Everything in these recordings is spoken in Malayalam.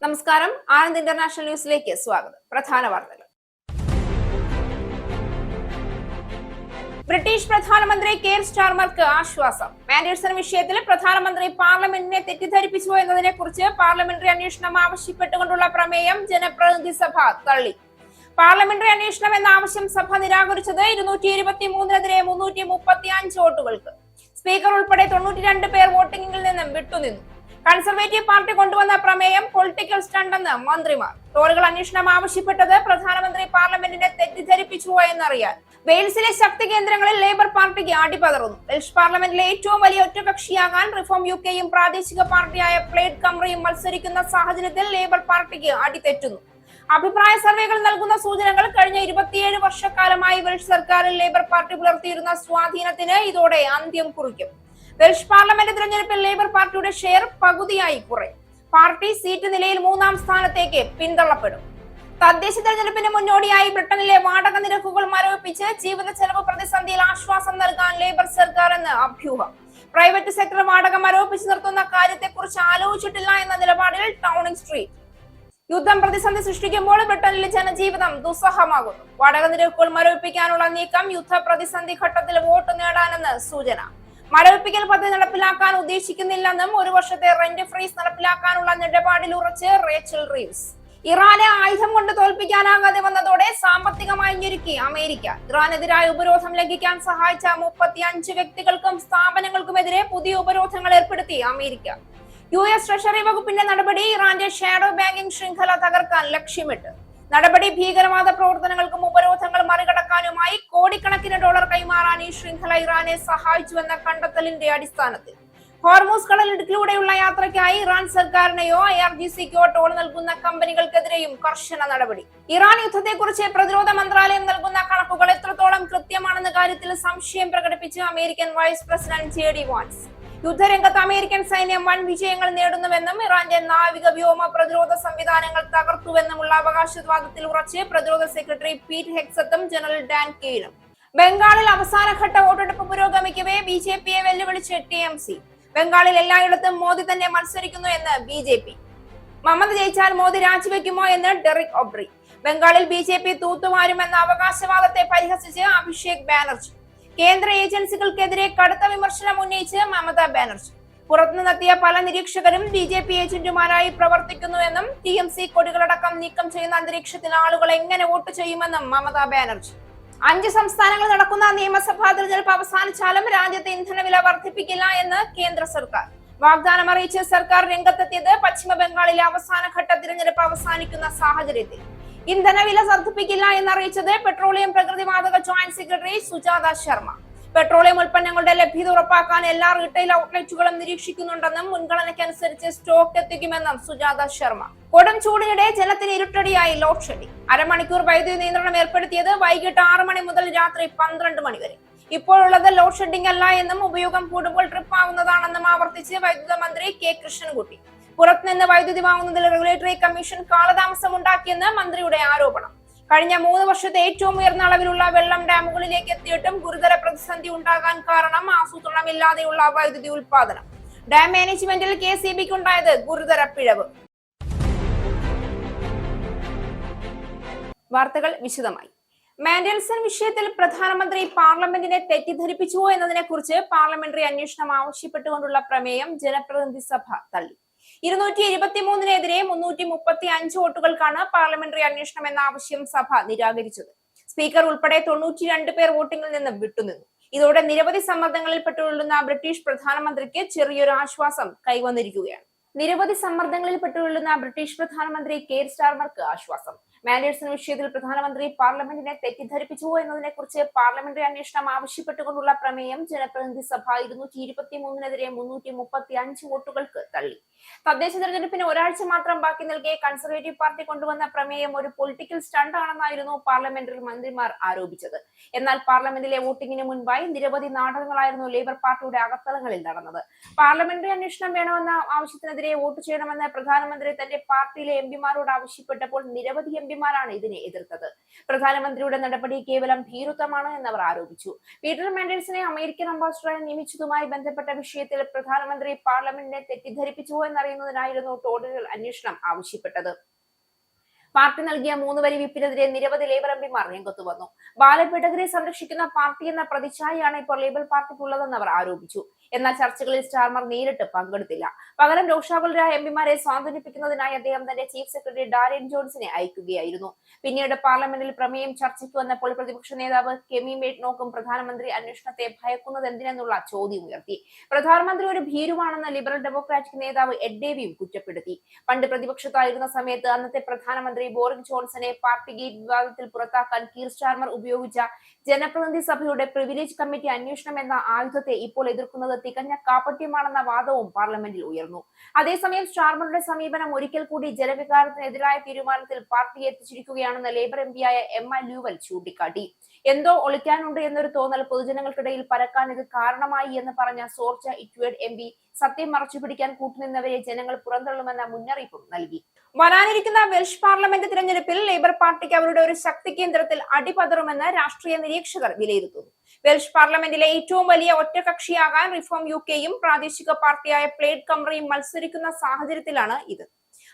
നമസ്കാരം. ആനന്ദ് ഇന്റർനാഷണൽ ന്യൂസിലേക്ക് സ്വാഗതം. പ്രധാന വാർത്തകൾ. ബ്രിട്ടീഷ് പ്രധാനമന്ത്രി കെയർ സ്റ്റാർമർക്ക് ആശ്വാസം. മാൻഡേഴ്സൺ വിഷയത്തിൽ പ്രധാനമന്ത്രി പാർലമെന്റിനെ തെറ്റിദ്ധരിപ്പിച്ചു എന്നതിനെ കുറിച്ച് പാർലമെന്ററി അന്വേഷണം ആവശ്യപ്പെട്ടുകൊണ്ടുള്ള പ്രമേയം ജനപ്രതിനിധി സഭ തള്ളി. പാർലമെന്ററി അന്വേഷണം എന്ന ആവശ്യം സഭ നിരാകരിച്ചത് 223-നെതിരെ 335 വോട്ടുകൾക്ക്. സ്പീക്കർ ഉൾപ്പെടെ 92 പേർ വോട്ടിംഗിൽ നിന്നും വിട്ടുനിന്നു. കൺസർവേറ്റീവ് പാർട്ടി കൊണ്ടുവന്ന പ്രമേയം പൊളിറ്റിക്കൽ സ്റ്റണ്ടെന്ന് മന്ത്രിമാർ. ടോറികൾ അന്വേഷണം ആവശ്യപ്പെട്ടത് പ്രധാനമന്ത്രി പാർലമെന്റിനെ തെറ്റിദ്ധരിപ്പിച്ചുവോ എന്നറിയാൻ. വെയിൽസിലെ ശക്തി കേന്ദ്രങ്ങളിൽ ലേബർ പാർട്ടിക്ക് അടിപതറുന്നു. വെൽഷ് പാർലമെന്റിലെ ഏറ്റവും വലിയ ഒറ്റകക്ഷിയാകാൻ റിഫോം യുകെയും പ്രാദേശിക പാർട്ടിയായ പ്ലേഡ് കംബ്രയും മത്സരിക്കുന്ന സാഹചര്യത്തിൽ ലേബർ പാർട്ടിക്ക് അടിതെറ്റുന്നു. അഭിപ്രായ സർവേകൾ നൽകുന്ന സൂചനകൾ കഴിഞ്ഞ 27 വർഷക്കാലമായി വെൽഷ് സർക്കാരിൽ ലേബർ പാർട്ടി പുലർത്തിയിരുന്ന സ്വാധീനത്തിന് ഇതോടെ അന്ത്യം കുറിക്കും. വെൽഷ് പാർലമെന്റ് തിരഞ്ഞെടുപ്പിൽ ലേബർ പാർട്ടിയുടെ ഷെയർ പകുതിയായി കുറയും. പാർട്ടി സീറ്റ് നിലയിൽ 3-ാം സ്ഥാനത്തേക്ക് പിന്തള്ളപ്പെടും. തദ്ദേശ തെരഞ്ഞെടുപ്പിന് മുന്നോടിയായി ബ്രിട്ടനിലെ വാടക നിരക്കുകൾ മരവിപ്പിച്ച് ജീവിത ചെലവ് പ്രതിസന്ധിയിൽ ആശ്വാസം നൽകാൻ ലേബർ സർക്കാർ എന്ന് അഭ്യൂഹം. പ്രൈവറ്റ് സെക്ടർ വാടക മരവിപ്പിച്ച് നിർത്തുന്ന കാര്യത്തെക്കുറിച്ച് ആലോചിച്ചിട്ടില്ല എന്ന നിലപാടിൽ ഡൗണിംഗ് സ്ട്രീറ്റ്. യുദ്ധം പ്രതിസന്ധി സൃഷ്ടിക്കുമ്പോൾ ബ്രിട്ടനിലെ ജനജീവിതം ദുസ്സഹമാകുന്നു. വാടക നിരക്കുകൾ മരവിപ്പിക്കാനുള്ള നീക്കം യുദ്ധ പ്രതിസന്ധി ഘട്ടത്തിൽ വോട്ട് നേടാനെന്ന് സൂചന. മരവിപ്പിക്കൽ പദ്ധതി നടപ്പിലാക്കാൻ ഉദ്ദേശിക്കുന്നില്ലെന്നും 1 വർഷത്തെ റെന്റ് ഫ്രീസ് നടപ്പിലാക്കാനുള്ള നിലപാടിൽ ഉറച്ച് റേച്ചൽ റീവ്സ്. ഇറാനെ ആയുധം കൊണ്ട് തോൽപ്പിക്കാനാകാതെ വന്നതോടെ സാമ്പത്തികമായി ഞെരുക്കി അമേരിക്ക. ഇറാനെതിരായ ഉപരോധം ലംഘിക്കാൻ സഹായിച്ച 35 വ്യക്തികൾക്കും സ്ഥാപനങ്ങൾക്കുമെതിരെ പുതിയ ഉപരോധങ്ങൾ ഏർപ്പെടുത്തി അമേരിക്ക. US ട്രഷറി വകുപ്പിന്റെ നടപടി ഇറാന്റെ ഷാഡോ ബാങ്കിംഗ് ശൃംഖല തകർക്കാൻ ലക്ഷ്യമിട്ട്. നടപടി ഭീകരവാദ പ്രവർത്തനങ്ങൾക്കും ഉപരോധങ്ങൾ മറികടക്കാനുമായി കോടിക്കണക്കിന് ഡോളർ കൈമാറാൻ ഈ ശൃംഖല ഇറാനെ സഹായിച്ചുവെന്ന കണ്ടെത്തലിന്റെ അടിസ്ഥാനത്തിൽ ഹോർമൂസ് കടലിടുക്കിലൂടെയുള്ള യാത്രയ്ക്കായി ഇറാൻ സർക്കാരിനെയോ IRGCക്കോ ടോൾ നൽകുന്ന കമ്പനികൾക്കെതിരെയും കർശന നടപടി. ഇറാൻ യുദ്ധത്തെക്കുറിച്ച് പ്രതിരോധ മന്ത്രാലയം നൽകുന്ന കണക്കുകൾ എത്രത്തോളം കൃത്യമാണെന്ന കാര്യത്തിൽ സംശയം പ്രകടിപ്പിച്ച് American vice president JD Vance. യുദ്ധരംഗത്ത് അമേരിക്കൻ സൈന്യം വൻ വിജയങ്ങൾ നേടുന്നുവെന്നും ഇറാന്റെ നാവിക വ്യോമ പ്രതിരോധ സംവിധാനങ്ങൾ തകർത്തുവെന്നുമുള്ള അവകാശവാദത്തിൽ ഉറച്ച് പ്രതിരോധ സെക്രട്ടറി പീറ്റ് ഹെക്സത്തും ജനറൽ ഡാൻ കെയ്നും. ബംഗാളിൽ അവസാനഘട്ട വോട്ടെടുപ്പ് പുരോഗമിക്കവേ BJPയെ വെല്ലുവിളിച്ച് TMC. ബംഗാളിൽ എല്ലായിടത്തും മോദി തന്നെ മത്സരിക്കുന്നു എന്ന് BJP. മമത ജയിച്ചാൽ മോദി രാജിവെക്കുമോ എന്ന് ഡെറിക് ഒബ്രി. ബംഗാളിൽ BJP തൂത്തുവാരുമെന്ന അവകാശവാദത്തെ പരിഹസിച്ച് അഭിഷേക് ബാനർജി. കേന്ദ്ര ഏജൻസികൾക്കെതിരെ കടുത്ത വിമർശനം ഉന്നയിച്ച് മമതാ ബാനർജി. പുറത്തുനിന്നെത്തിയ പല നിരീക്ഷകരും BJP ഏജന്റുമാരായി പ്രവർത്തിക്കുന്നുവെന്നും TMC കൊടികളടക്കം നീക്കം ചെയ്യുന്ന അന്തരീക്ഷത്തിൽ ആളുകൾ എങ്ങനെ വോട്ട് ചെയ്യുമെന്നും മമതാ ബാനർജി. 5 സംസ്ഥാനങ്ങളിൽ നടക്കുന്ന നിയമസഭാ തെരഞ്ഞെടുപ്പ് അവസാനിച്ചാലും രാജ്യത്തെ ഇന്ധനവില വർദ്ധിപ്പിക്കില്ല എന്ന് കേന്ദ്ര സർക്കാർ. വാഗ്ദാനം അറിയിച്ച് സർക്കാർ രംഗത്തെത്തിയത് പശ്ചിമ ബംഗാളിലെ അവസാനഘട്ട തിരഞ്ഞെടുപ്പ് അവസാനിക്കുന്ന സാഹചര്യത്തിൽ. ഇന്ധനവില വർദ്ധിപ്പിക്കില്ല എന്നറിയിച്ചത് പെട്രോളിയം പ്രകൃതിവാതക joint secretary Sujatha Sharma. Petroleum ഉൽപ്പന്നങ്ങളുടെ ലഭ്യത ഉറപ്പാക്കാൻ എല്ലാ റീറ്റെയിൽ ഔട്ട്ലെറ്റുകളും നിരീക്ഷിക്കുന്നുണ്ടെന്നും മുൻഗണനയ്ക്കനുസരിച്ച് സ്റ്റോക്ക് എത്തിക്കുമെന്നും സുജാത ശർമ്മ. കൊടും ചൂടിനിടെ ജലത്തിന് ഇരുട്ടടിയായി ലോഡ് ഷെഡിംഗ്. അരമണിക്കൂർ വൈദ്യുതി നിയന്ത്രണം ഏർപ്പെടുത്തിയത് വൈകിട്ട് 6 മണി മുതൽ രാത്രി 12 മണി വരെ. ഇപ്പോഴുള്ളത് ലോഡ് ഷെഡിംഗ് അല്ല എന്നും ഉപയോഗം കൂടുമ്പോൾ ട്രിപ്പ് ആവുന്നതാണെന്നും ആവർത്തിച്ച് വൈദ്യുത മന്ത്രി K കൃഷ്ണൻകുട്ടി. പുറത്തുനിന്ന് വൈദ്യുതി വാങ്ങുന്നതിൽ റെഗുലേറ്ററി കമ്മീഷൻ കാലതാമസം ഉണ്ടാക്കിയെന്ന് മന്ത്രിയുടെ ആരോപണം. കഴിഞ്ഞ 3 വർഷത്തെ ഏറ്റവും ഉയർന്ന അളവിലുള്ള വെള്ളം ഡാമുകളിലേക്ക് എത്തിയിട്ടും ഗുരുതര പ്രതിസന്ധി ഉണ്ടാകാൻ കാരണം ആസൂത്രണമില്ലാതെയുള്ള വൈദ്യുതി ഉൽപാദനം. ഡാം മാനേജ്മെന്റിൽ KCBക്ക് ഉണ്ടായത് ഗുരുതര പിഴവ്. വാർത്തകൾ വിശദമായി. മാൻഡേഴ്സൺ വിഷയത്തിൽ പ്രധാനമന്ത്രി പാർലമെന്റിനെ തെറ്റിദ്ധരിപ്പിച്ചുവോ എന്നതിനെ കുറിച്ച് പാർലമെന്ററി അന്വേഷണം ആവശ്യപ്പെട്ടുകൊണ്ടുള്ള പ്രമേയം ജനപ്രതിനിധി സഭ തള്ളി. 223-നെതിരെ 335 വോട്ടുകൾക്കാണ് പാർലമെന്ററി അന്വേഷണം എന്ന ആവശ്യം സഭ നിരാകരിച്ചത്. സ്പീക്കർ ഉൾപ്പെടെ 92 പേർ വോട്ടിംഗിൽ നിന്ന് വിട്ടുനിന്നു. ഇതോടെ നിരവധി സമ്മർദ്ദങ്ങളിൽപ്പെട്ടുകൊള്ളുന്ന ബ്രിട്ടീഷ് പ്രധാനമന്ത്രിക്ക് ചെറിയൊരു ആശ്വാസം കൈവന്നിരിക്കുകയാണ്. നിരവധി സമ്മർദ്ദങ്ങളിൽപ്പെട്ടുകൊള്ളുന്ന ബ്രിട്ടീഷ് പ്രധാനമന്ത്രി കെയർ സ്റ്റാർമർക്ക് ആശ്വാസം. മാൻഡേഴ്സൺ വിഷയത്തിൽ പ്രധാനമന്ത്രി പാർലമെന്റിനെ തെറ്റിദ്ധരിപ്പിച്ചുവോ എന്നതിനെ കുറിച്ച് പാർലമെന്ററി അന്വേഷണം ആവശ്യപ്പെട്ടുകൊണ്ടുള്ള പ്രമേയം ജനപ്രതിനിധി സഭ 223-നെതിരെ 335 വോട്ടുകൾക്ക് തള്ളി. തദ്ദേശ തെരഞ്ഞെടുപ്പിന് ഒരാഴ്ച മാത്രം ബാക്കി നിൽക്കെ കൺസർവേറ്റീവ് പാർട്ടി കൊണ്ടുവന്ന പ്രമേയം ഒരു പൊളിറ്റിക്കൽ സ്റ്റണ്ട് ആണെന്നായിരുന്നു പാർലമെന്ററി മന്ത്രിമാർ ആരോപിച്ചത്. എന്നാൽ പാർലമെന്റിലെ വോട്ടിംഗിന് മുൻപായി നിരവധി നാടകങ്ങളായിരുന്നു ലേബർ പാർട്ടിയുടെ അകത്തളങ്ങളിൽ നടന്നത്. പാർലമെന്ററി അന്വേഷണം വേണമെന്ന ആവശ്യത്തിനെതിരെ വോട്ട് ചെയ്യണമെന്ന് പ്രധാനമന്ത്രി തന്റെ പാർട്ടിയിലെ MP മാരോട് ആവശ്യപ്പെട്ടപ്പോൾ നിരവധി പിമാരാണ് ഇതിനെ എതിർത്തത്. പ്രധാനമന്ത്രിയുടെ നടപടി കേവലം ഭീരുത്വമാണ് എന്നവർ ആരോപിച്ചു. പീറ്റർ മാൻഡേഴ്സിനെ അമേരിക്കൻ അംബാസിഡറായി നിയമിച്ചതുമായി ബന്ധപ്പെട്ട വിഷയത്തിൽ പ്രധാനമന്ത്രി പാർലമെന്റിനെ തെറ്റിദ്ധരിപ്പിച്ചുവോ എന്നറിയുന്നതിനായിരുന്നു ടോഡുകൾ അന്വേഷണം ആവശ്യപ്പെട്ടത്. പാർട്ടി നൽകിയ 3 വരി വിപ്പിനെതിരെ നിരവധി ലേബർ എംപിമാർ രംഗത്തു വന്നു. ബാലപീഡകരെ സംരക്ഷിക്കുന്ന പാർട്ടി എന്ന പ്രതിച്ഛായയാണ് ഇപ്പോൾ ലേബർ പാർട്ടിക്കുള്ളതെന്ന് അവർ ആരോപിച്ചു. എന്നാൽ ചർച്ചകളിൽ സ്റ്റാർമർ നേരിട്ട് പങ്കെടുത്തില്ല. പകരം രോഷാകുലരായ എംപിമാരെ സ്വാന്തനിപ്പിക്കുന്നതിനായി അദ്ദേഹം തന്റെ ചീഫ് സെക്രട്ടറി ഡാരിൻ ജോൺസിനെ അയക്കുകയായിരുന്നു. പിന്നീട് പാർലമെന്റിൽ പ്രമേയം ചർച്ചയ്ക്ക് വന്നപ്പോൾ പ്രതിപക്ഷ നേതാവ് കെമി മേറ്റ്നോക്കും പ്രധാനമന്ത്രി അന്വേഷണത്തെ ഭയക്കുന്നത് എന്തിനെന്നുള്ള ചോദ്യം ഉയർത്തി. പ്രധാനമന്ത്രി ഒരു ഭീരുവാണെന്ന് ലിബറൽ ഡെമോക്രാറ്റിക് നേതാവ് എഡ് ഡേവിയും കുറ്റപ്പെടുത്തി. പണ്ട് പ്രതിപക്ഷത്തായിരുന്ന സമയത്ത് അന്നത്തെ പ്രധാനമന്ത്രി ബോറിസ് ജോൺസനെ പാർട്ടി ഗേറ്റ് വിവാദത്തിൽ പുറത്താക്കാൻ കീർ സ്റ്റാർമർ ഉപയോഗിച്ച ജനപ്രതിനിധി സഭയുടെ പ്രിവിലേജ് കമ്മിറ്റി അന്വേഷണം എന്ന ആയുധത്തെ ഇപ്പോൾ എതിർക്കുന്നത് തികഞ്ഞ കാപട്യമാണെന്ന വാദവും പാർലമെന്റിൽ ഉയർന്നു. അതേസമയം സ്റ്റാർമറുടെ സമീപനം ഒരിക്കൽ കൂടി ജനവികാരത്തിനെതിരായ തീരുമാനത്തിൽ പാർട്ടിയെ എത്തിച്ചിരിക്കുകയാണെന്ന് ലേബർ എംപിയായ എമ്മ ലൂവൽ ചൂണ്ടിക്കാട്ടി. എന്തോ ഒളിക്കാനുണ്ട് എന്നൊരു തോന്നൽ പൊതുജനങ്ങൾക്കിടയിൽ പരക്കാൻ ഇത് കാരണമായി എന്ന് പറഞ്ഞ സോർച്ച ഇറ്റ്വേഡ് എംപി സത്യം മറച്ചുപിടിക്കാൻ കൂട്ടുനിന്നവരെ ജനങ്ങൾ പുറന്തള്ളുമെന്ന മുന്നറിയിപ്പും നൽകി. വരാനിരിക്കുന്ന വെൽഷ് പാർലമെന്റ് തിരഞ്ഞെടുപ്പിൽ ലേബർ പാർട്ടിക്ക് അവരുടെ ഒരു ശക്തി കേന്ദ്രത്തിൽ അടിപതറുമെന്ന് രാഷ്ട്രീയ നിരീക്ഷകർ വിലയിരുത്തുന്നു. വെൽഷ് പാർലമെന്റിലെ ഏറ്റവും വലിയ ഒറ്റകക്ഷിയാകാൻ റിഫോം യുകെയും പ്രാദേശിക പാർട്ടിയായ പ്ലേഡ് കംബ്രയും മത്സരിക്കുന്ന സാഹചര്യത്തിലാണ് ഇത്.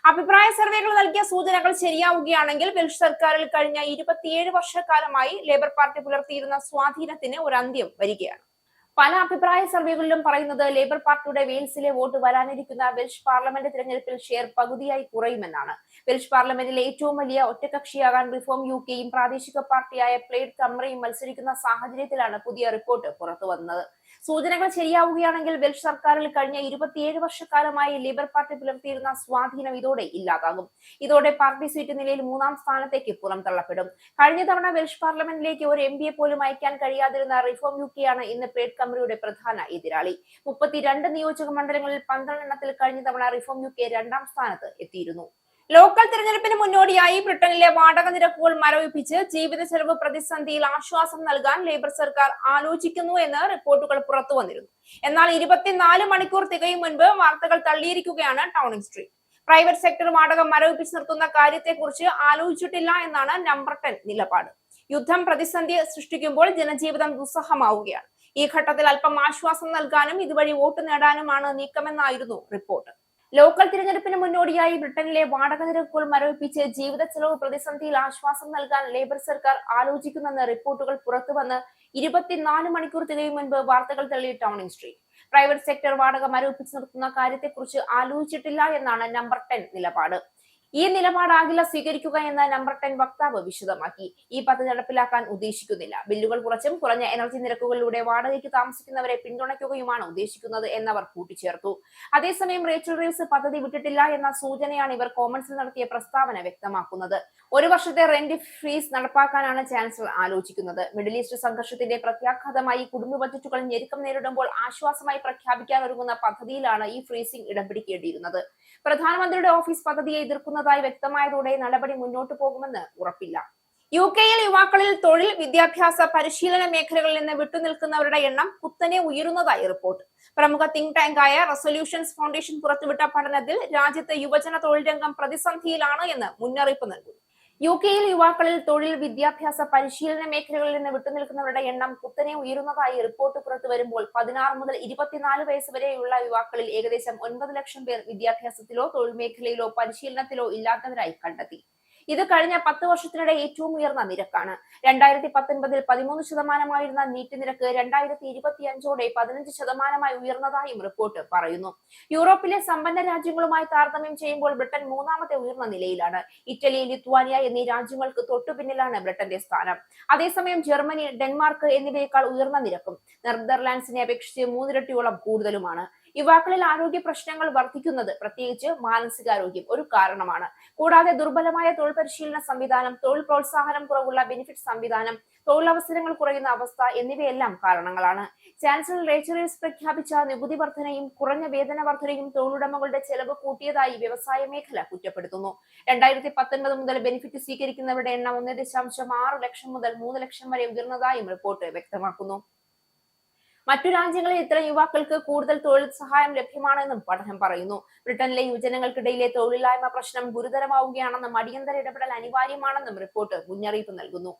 അഭിപ്രായ സർവേകൾ നൽകിയ സൂചനകൾ ശരിയാവുകയാണെങ്കിൽ വെൽഷ് സർക്കാരിൽ കഴിഞ്ഞ 27 വർഷക്കാലമായി ലേബർ പാർട്ടി പുലർത്തിയിരുന്ന സ്വാധീനത്തിന് ഒരു അന്ത്യം വരികയാണ്. പല അഭിപ്രായ സർവേകളിലും പറയുന്നത് ലേബർ പാർട്ടിയുടെ വെയിൽസിലെ വോട്ട് വരാനിരിക്കുന്ന വെൽഷ് പാർലമെന്റ് തിരഞ്ഞെടുപ്പിൽ ഷെയർ പകുതിയായി കുറയുമെന്നാണ്. വെൽഷ് പാർലമെന്റിലെ ഏറ്റവും വലിയ ഒറ്റകക്ഷിയാകാൻ റിഫോം യുകെയും പ്രാദേശിക പാർട്ടിയായ പ്ലേഡ് കംബ്രയും മത്സരിക്കുന്ന സാഹചര്യത്തിലാണ് പുതിയ റിപ്പോർട്ട് പുറത്തുവന്നത്. സൂചനകൾ ശരിയാവുകയാണെങ്കിൽ വെൽഷ് സർക്കാരിൽ കഴിഞ്ഞ 27 വർഷക്കാലമായി ലേബർ പാർട്ടി പുലർത്തിയിരുന്ന സ്വാധീനം ഇതോടെ ഇല്ലാതാകും. ഇതോടെ പാർട്ടി സീറ്റ് നിലയിൽ 3-ാം സ്ഥാനത്തേക്ക് പുറന്തള്ളപ്പെടും. കഴിഞ്ഞ തവണ വെൽഷ് പാർലമെന്റിലേക്ക് ഒരു എംപിയെ പോലും അയക്കാൻ കഴിയാതിരുന്ന റിഫോം യുകെയാണ് ഇന്ന് പ്ലേഡ് കംബ്രയുടെ പ്രധാന എതിരാളി. 32 നിയോജക മണ്ഡലങ്ങളിൽ 12 എണ്ണത്തിൽ കഴിഞ്ഞ തവണ റിഫോം യുകെ 2-ാം സ്ഥാനത്ത് എത്തിയിരുന്നു. ലോക്കൽ തിരഞ്ഞെടുപ്പിന് മുന്നോടിയായി ബ്രിട്ടനിലെ വാടക നിരക്കുകൾ മരവിപ്പിച്ച് ജീവിത ചെലവ് പ്രതിസന്ധിയിൽ ആശ്വാസം നൽകാൻ ലേബർ സർക്കാർ ആലോചിക്കുന്നു എന്ന് റിപ്പോർട്ടുകൾ പുറത്തു വന്നിരുന്നു. എന്നാൽ 24 മണിക്കൂർ തികയും മുൻപ് വാർത്തകൾ തള്ളിയിരിക്കുകയാണ് ടൗണിംഗ് സ്ട്രീറ്റ്. പ്രൈവറ്റ് സെക്ടർ വാടക മരവിപ്പിച്ച് നിർത്തുന്ന കാര്യത്തെക്കുറിച്ച് ആലോചിച്ചിട്ടില്ല എന്നാണ് നമ്പർ 10 നിലപാട്. യുദ്ധം പ്രതിസന്ധി സൃഷ്ടിക്കുമ്പോൾ ജനജീവിതം ദുസ്സഹമാവുകയാണ്. ഈ ഘട്ടത്തിൽ അല്പം ആശ്വാസം നൽകാനും ഇതുവഴി വോട്ട് നേടാനുമാണ് നീക്കമെന്നായിരുന്നു റിപ്പോർട്ട്. ലോക്കൽ തിരഞ്ഞെടുപ്പിന് മുന്നോടിയായി ബ്രിട്ടനിലെ വാടക നിരക്കുകൾ മരവിപ്പിച്ച് ജീവിത ചെലവ് പ്രതിസന്ധിയിൽ ആശ്വാസം നൽകാൻ ലേബർ സർക്കാർ ആലോചിക്കുന്നെന്ന് റിപ്പോർട്ടുകൾ പുറത്തുവന്ന് 24 മണിക്കൂർ തികയും മുൻപ് വാർത്തകൾ തള്ളി ടൗണിംഗ് സ്ട്രീറ്റ്. പ്രൈവറ്റ് സെക്ടർ വാടക മരവിപ്പിച്ച് നിർത്തുന്ന കാര്യത്തെക്കുറിച്ച് ആലോചിച്ചിട്ടില്ല എന്നാണ് നമ്പർ 10 നിലപാട്. ഈ നിലപാടാകില്ല സ്വീകരിക്കുക എന്ന നമ്പർ 10 വക്താവ് വിശദമാക്കി. ഈ പദ്ധതി നടപ്പിലാക്കാൻ ഉദ്ദേശിക്കുന്നില്ല. ബില്ലുകൾ കുറച്ചും കുറഞ്ഞ എനർജി നിരക്കുകളിലൂടെ വാടകയ്ക്ക് താമസിക്കുന്നവരെ പിന്തുണയ്ക്കുകയുമാണ് ഉദ്ദേശിക്കുന്നത് എന്നവർ കൂട്ടിച്ചേർത്തു. അതേസമയം റേച്ചൽ റീവ്സ് പദ്ധതി വിട്ടിട്ടില്ല എന്ന സൂചനയാണ് ഇവർ കോമൺസിൽ നടത്തിയ പ്രസ്താവന വ്യക്തമാക്കുന്നത്. 1 വർഷത്തെ റെന്റ് ഫ്രീസ് നടപ്പാക്കാനാണ് ചാൻസലർ ആലോചിക്കുന്നത്. മിഡിൽ ഈസ്റ്റ് സംഘർഷത്തിന്റെ പ്രത്യാഘാതമായി കുടുംബ ബജറ്റുകൾ ഞെരുക്കം നേരിടുമ്പോൾ ആശ്വാസമായി പ്രഖ്യാപിക്കാൻ ഒരുങ്ങുന്ന പദ്ധതിയിലാണ് ഈ ഫ്രീസിംഗ് ഇടം പിടിക്കേണ്ടിയിരുന്നത്. പ്രധാനമന്ത്രിയുടെ ഓഫീസ് പദ്ധതിയെ എതിർക്കുന്നതായി വ്യക്തമായതോടെ നടപടി മുന്നോട്ടു പോകുമെന്ന് ഉറപ്പില്ല. യുകെയിൽ യുവാക്കളിൽ തൊഴിൽ, വിദ്യാഭ്യാസ, പരിശീലന മേഖലകളിൽ നിന്ന് വിട്ടുനിൽക്കുന്നവരുടെ എണ്ണം കുത്തനെ ഉയരുന്നതായി റിപ്പോർട്ട്. പ്രമുഖ തിങ്ക് ടാങ്കായ റെസൊല്യൂഷൻസ് ഫൗണ്ടേഷൻ പുറത്തുവിട്ട പഠനത്തിൽ രാജ്യത്ത് യുവജന തൊഴിൽ രംഗം പ്രതിസന്ധിയിലാണ് എന്ന് മുന്നറിയിപ്പ് നൽകുന്നു. യുകെയിൽ യുവാക്കളിൽ തൊഴിൽ, വിദ്യാഭ്യാസ, പരിശീലന മേഖലകളിൽ നിന്ന് വിട്ടുനിൽക്കുന്നവരുടെ എണ്ണം കുത്തനെ ഉയരുന്നതായി റിപ്പോർട്ട് പുറത്തു വരുമ്പോൾ 16 മുതൽ 24 വയസ്സ് വരെയുള്ള യുവാക്കളിൽ ഏകദേശം 9 ലക്ഷം പേർ വിദ്യാഭ്യാസത്തിലോ തൊഴിൽ മേഖലയിലോ പരിശീലനത്തിലോ ഇല്ലാത്തവരായി കണ്ടെത്തി. ഇത് കഴിഞ്ഞ 10 വർഷത്തിനിടെ ഏറ്റവും ഉയർന്ന നിരക്കാണ്. 2019 13% നീറ്റ് നിരക്ക് 2025ഓടെ 15% ഉയർന്നതായും റിപ്പോർട്ട് പറയുന്നു. യൂറോപ്പിലെ സമ്പന്ന രാജ്യങ്ങളുമായി താരതമ്യം ചെയ്യുമ്പോൾ ബ്രിട്ടൻ 3ാമത്തെ ഉയർന്ന നിലയിലാണ്. ഇറ്റലി, ലിത്വാനിയ എന്നീ രാജ്യങ്ങൾക്ക് തൊട്ടുപിന്നിലാണ് ബ്രിട്ടന്റെ സ്ഥാനം. അതേസമയം ജർമ്മനി, ഡെൻമാർക്ക് എന്നിവയേക്കാൾ ഉയർന്ന നിരക്കും നെതർലാൻഡ്സിനെ അപേക്ഷിച്ച് 3 ഇരട്ടിയോളം കൂടുതലുമാണ്. യുവാക്കളിൽ ആരോഗ്യ പ്രശ്നങ്ങൾ വർദ്ധിക്കുന്നത്, പ്രത്യേകിച്ച് മാനസികാരോഗ്യം, ഒരു കാരണമാണ്. കൂടാതെ ദുർബലമായ തൊഴിൽ പരിശീലന സംവിധാനം, തൊഴിൽ പ്രോത്സാഹനം കുറവുള്ള ബെനിഫിറ്റ് സംവിധാനം, തൊഴിലവസരങ്ങൾ കുറയുന്ന അവസ്ഥ എന്നിവയെല്ലാം കാരണങ്ങളാണ്. ചാൻസലർ റേച്ചൽ റീവ്സ് പ്രഖ്യാപിച്ച നികുതി വർധനയും കുറഞ്ഞ വേതന വർധനയും തൊഴിലുടമകളുടെ ചെലവ് കൂട്ടിയതായി വ്യവസായ മേഖല കുറ്റപ്പെടുത്തുന്നു. 2019 മുതൽ ബെനിഫിറ്റ് സ്വീകരിക്കുന്നവരുടെ എണ്ണം 1.6 ലക്ഷം മുതൽ 3 ലക്ഷം വരെ ഉയർന്നതായും റിപ്പോർട്ട് വ്യക്തമാക്കുന്നു. മറ്റു രാജ്യങ്ങളിൽ ഇത്തരം യുവാക്കൾക്ക് കൂടുതൽ തൊഴിൽ സഹായം ലഭ്യമാണെന്നും പഠനം പറയുന്നു. ബ്രിട്ടനിലെ യുവജനങ്ങൾക്കിടയിലെ തൊഴിലില്ലായ്മ പ്രശ്നം ഗുരുതരമാവുകയാണെന്നും അടിയന്തര ഇടപെടൽ അനിവാര്യമാണെന്നും റിപ്പോർട്ട് മുന്നറിയിപ്പ് നൽകുന്നു.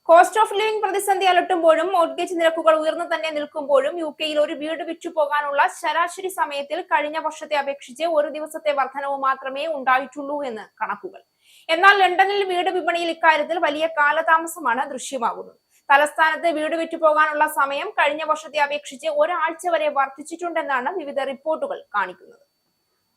കോസ്റ്റ് ഓഫ് ലിവിംഗ് പ്രതിസന്ധി അലട്ടുമ്പോഴും മോർഗേജ് നിരക്കുകൾ ഉയർന്നു തന്നെ നിൽക്കുമ്പോഴും യുകെയിൽ ഒരു വീട് വിറ്റുപോകാനുള്ള ശരാശരി സമയത്തിൽ കഴിഞ്ഞ വർഷത്തെ അപേക്ഷിച്ച് ഒരു ദിവസത്തെ വർധനവ് മാത്രമേ ഉണ്ടായിട്ടുള്ളൂ എന്ന് കണക്കുകൾ. എന്നാൽ ലണ്ടനിൽ വീട് വിപണിയിൽ ഇക്കാര്യത്തിൽ വലിയ കാലതാമസമാണ് ദൃശ്യമാകുന്നത്. തലസ്ഥാനത്ത് വീട് വിറ്റുപോകാനുള്ള സമയം കഴിഞ്ഞ വർഷത്തെ അപേക്ഷിച്ച് ഒരാഴ്ച വരെ വർദ്ധിച്ചിട്ടുണ്ടെന്നാണ് വിവിധ റിപ്പോർട്ടുകൾ കാണിക്കുന്നത്.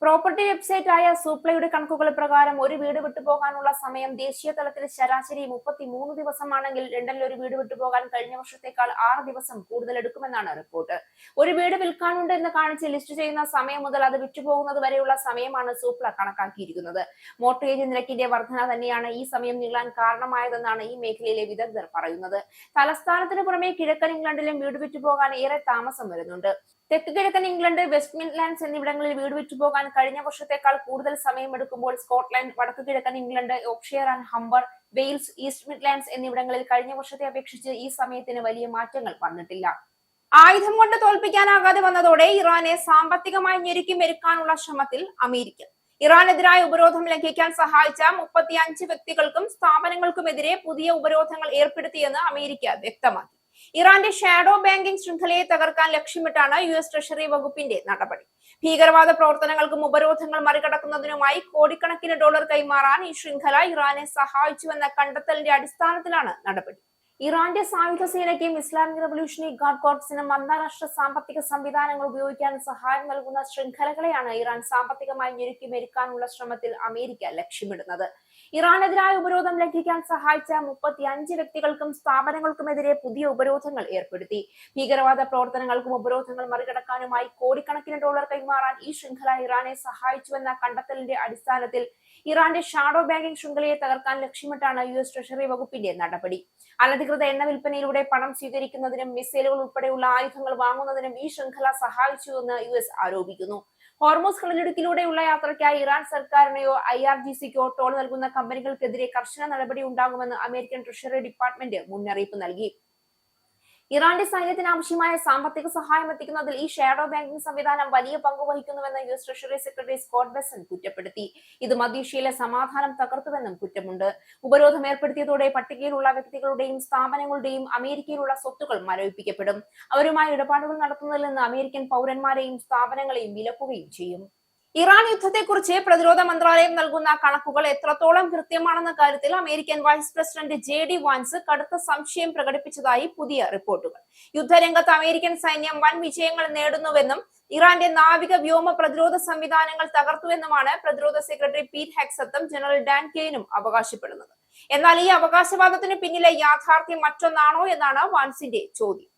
പ്രോപ്പർട്ടി വെബ്സൈറ്റ് ആയ സൂപ്ലയുടെ കണക്കുകൾ പ്രകാരം ഒരു വീട് വിട്ടുപോകാനുള്ള സമയം ദേശീയ തലത്തിൽ ശരാശരി 33 ദിവസമാണെങ്കിൽ ലണ്ടനിൽ ഒരു വീട് വിട്ടുപോകാൻ കഴിഞ്ഞ വർഷത്തേക്കാൾ 6 ദിവസം കൂടുതൽ എടുക്കുമെന്നാണ് റിപ്പോർട്ട്. ഒരു വീട് വിൽക്കാനുണ്ട് എന്ന് കാണിച്ച് ലിസ്റ്റ് ചെയ്യുന്ന സമയം മുതൽ അത് വിറ്റുപോകുന്നത് വരെയുള്ള സമയമാണ് സൂപ്ല കണക്കാക്കിയിരിക്കുന്നത്. മോർഗേജ് നിരക്കിന്റെ വർധന തന്നെയാണ് ഈ സമയം നീളാൻ കാരണമായതെന്നാണ് ഈ മേഖലയിലെ വിദഗ്ധർ പറയുന്നത്. തലസ്ഥാനത്തിന് പുറമെ കിഴക്കൻ ഇംഗ്ലണ്ടിലും വീട് വിറ്റുപോകാൻ ഏറെ താമസം വരുന്നുണ്ട്. തെക്ക് കിഴക്കൻ ഇംഗ്ലണ്ട്, വെസ്റ്റ് മിഡ്ലാൻഡ്സ് എന്നിവിടങ്ങളിൽ വീട് വിറ്റുപോകാൻ കഴിഞ്ഞ വർഷത്തേക്കാൾ കൂടുതൽ സമയമെടുക്കുമ്പോൾ സ്കോട്ട്ലൻഡ്, വടക്ക് കിഴക്കൻ England, Yorkshire and Humber, Wales, east Midlands എന്നിവിടങ്ങളിൽ കഴിഞ്ഞ വർഷത്തെ അപേക്ഷിച്ച് ഈ സമയത്തിന് വലിയ മാറ്റങ്ങൾ വന്നിട്ടില്ല. ആയുധം കൊണ്ട് തോൽപ്പിക്കാനാകാതെ വന്നതോടെ ഇറാനെ സാമ്പത്തികമായി ഞെരുക്കി മെരുക്കാനുള്ള ശ്രമത്തിൽ അമേരിക്ക. ഇറാനെതിരായ ഉപരോധം ലംഘിക്കാൻ സഹായിച്ച 35 വ്യക്തികൾക്കും സ്ഥാപനങ്ങൾക്കുമെതിരെ പുതിയ ഉപരോധങ്ങൾ ഏർപ്പെടുത്തിയെന്ന് അമേരിക്ക വ്യക്തമാക്കി. ഇറാന്റെ ഷാഡോ ബാങ്കിംഗ് ശൃംഖലയെ തകർക്കാൻ ലക്ഷ്യമിട്ടാണ് US ട്രഷറി വകുപ്പിന്റെ നടപടി. ഭീകരവാദ പ്രവർത്തനങ്ങൾക്കും ഉപരോധങ്ങൾ മറികടക്കുന്നതിനുമായി കോടിക്കണക്കിന് ഡോളർ കൈമാറാൻ ഈ ശൃംഖല ഇറാനെ സഹായിച്ചുവെന്ന കണ്ടെത്തലിന്റെ അടിസ്ഥാനത്തിലാണ് നടപടി. ഇറാന്റെ സായുധ സേനയ്ക്കും ഇസ്ലാമിക് റവല്യൂഷണറി ഗാർഡ് കോർപ്സിനും അന്താരാഷ്ട്ര സാമ്പത്തിക സംവിധാനങ്ങൾ ഉപയോഗിക്കാൻ സഹായം നൽകുന്ന ശൃംഖലകളെയാണ് ഇറാൻ സാമ്പത്തികമായി ഞെരുക്കി മെരുക്കാനുള്ള ശ്രമത്തിൽ അമേരിക്ക ലക്ഷ്യമിടുന്നത്. ഇറാനെതിരായ ഉപരോധം ലംഘിക്കാൻ സഹായിച്ച 35 വ്യക്തികൾക്കും സ്ഥാപനങ്ങൾക്കുമെതിരെ പുതിയ ഉപരോധങ്ങൾ ഏർപ്പെടുത്തി. ഭീകരവാദ പ്രവർത്തനങ്ങൾക്കും ഉപരോധങ്ങൾ മറികടക്കാനുമായി കോടിക്കണക്കിന് ഡോളർ കൈമാറാൻ ഈ ശൃംഖല ഇറാനെ സഹായിച്ചുവെന്ന കണ്ടെത്തലിന്റെ അടിസ്ഥാനത്തിൽ ഇറാന്റെ ഷാഡോ ബാങ്കിംഗ് ശൃംഖലയെ തകർക്കാൻ ലക്ഷ്യമിട്ടാണ് US ട്രഷറി വകുപ്പിന്റെ നടപടി. അനധികൃത എണ്ണ വിൽപ്പനയിലൂടെ പണം സ്വീകരിക്കുന്നതിനും മിസൈലുകൾ ഉൾപ്പെടെയുള്ള ആയുധങ്ങൾ വാങ്ങുന്നതിനും ഈ ശൃംഖല സഹായിച്ചുവെന്ന് US ആരോപിക്കുന്നു. ഹോർമൂസ് കടലിടുക്കിലൂടെയുള്ള യാത്രയ്ക്കായി ഇറാൻ സർക്കാരിനെയോ IRGCക്കോ ടോൾ നൽകുന്ന കമ്പനികൾക്കെതിരെ കർശന നടപടി ഉണ്ടാകുമെന്ന് അമേരിക്കൻ ട്രഷറി ഡിപ്പാർട്ട്മെന്റ് മുന്നറിയിപ്പ് നൽകി. ഇറാന്റെ സൈന്യത്തിന് ആവശ്യമായ സാമ്പത്തിക സഹായം എത്തിക്കുന്നതിൽ ഈ ഷാഡോ ബാങ്കിംഗ് സംവിധാനം വലിയ പങ്ക് വഹിക്കുന്നുവെന്ന് US treasury secretary Scott Bessent കുറ്റപ്പെടുത്തി. ഇത് മധ്യേഷ്യയിലെ സമാധാനം തകർത്തുവെന്നും കുറ്റമുണ്ട്. ഉപരോധം ഏർപ്പെടുത്തിയതോടെ പട്ടികയിലുള്ള വ്യക്തികളുടെയും സ്ഥാപനങ്ങളുടെയും അമേരിക്കയിലുള്ള സ്വത്തുക്കൾ മരവിപ്പിക്കപ്പെടും. അവരുമായി ഇടപാടുകൾ നടത്തുന്നതിൽ നിന്ന് അമേരിക്കൻ പൗരന്മാരെയും സ്ഥാപനങ്ങളെയും വിലക്കുകയും ചെയ്യും. ഇറാൻ യുദ്ധത്തെക്കുറിച്ച് പ്രതിരോധ മന്ത്രാലയം നൽകുന്ന കണക്കുകൾ എത്രത്തോളം കൃത്യമാണെന്ന കാര്യത്തിൽ American vice president JD Vance കടുത്ത സംശയം പ്രകടിപ്പിച്ചതായി പുതിയ റിപ്പോർട്ടുകൾ. യുദ്ധരംഗത്ത് അമേരിക്കൻ സൈന്യം വൻ വിജയങ്ങൾ നേടുന്നുവെന്നും ഇറാന്റെ നാവിക വ്യോമ പ്രതിരോധ സംവിധാനങ്ങൾ തകർത്തുവെന്നുമാണ് പ്രതിരോധ സെക്രട്ടറി പീറ്റ് ഹെഗ്സത്തും ജനറൽ ഡാൻ കെയ്നും അവകാശപ്പെടുന്നത്. എന്നാൽ ഈ അവകാശവാദത്തിന് പിന്നിലെ യാഥാർത്ഥ്യം മറ്റൊന്നാണോ എന്നാണ് വാൻസിന്റെ ചോദ്യം.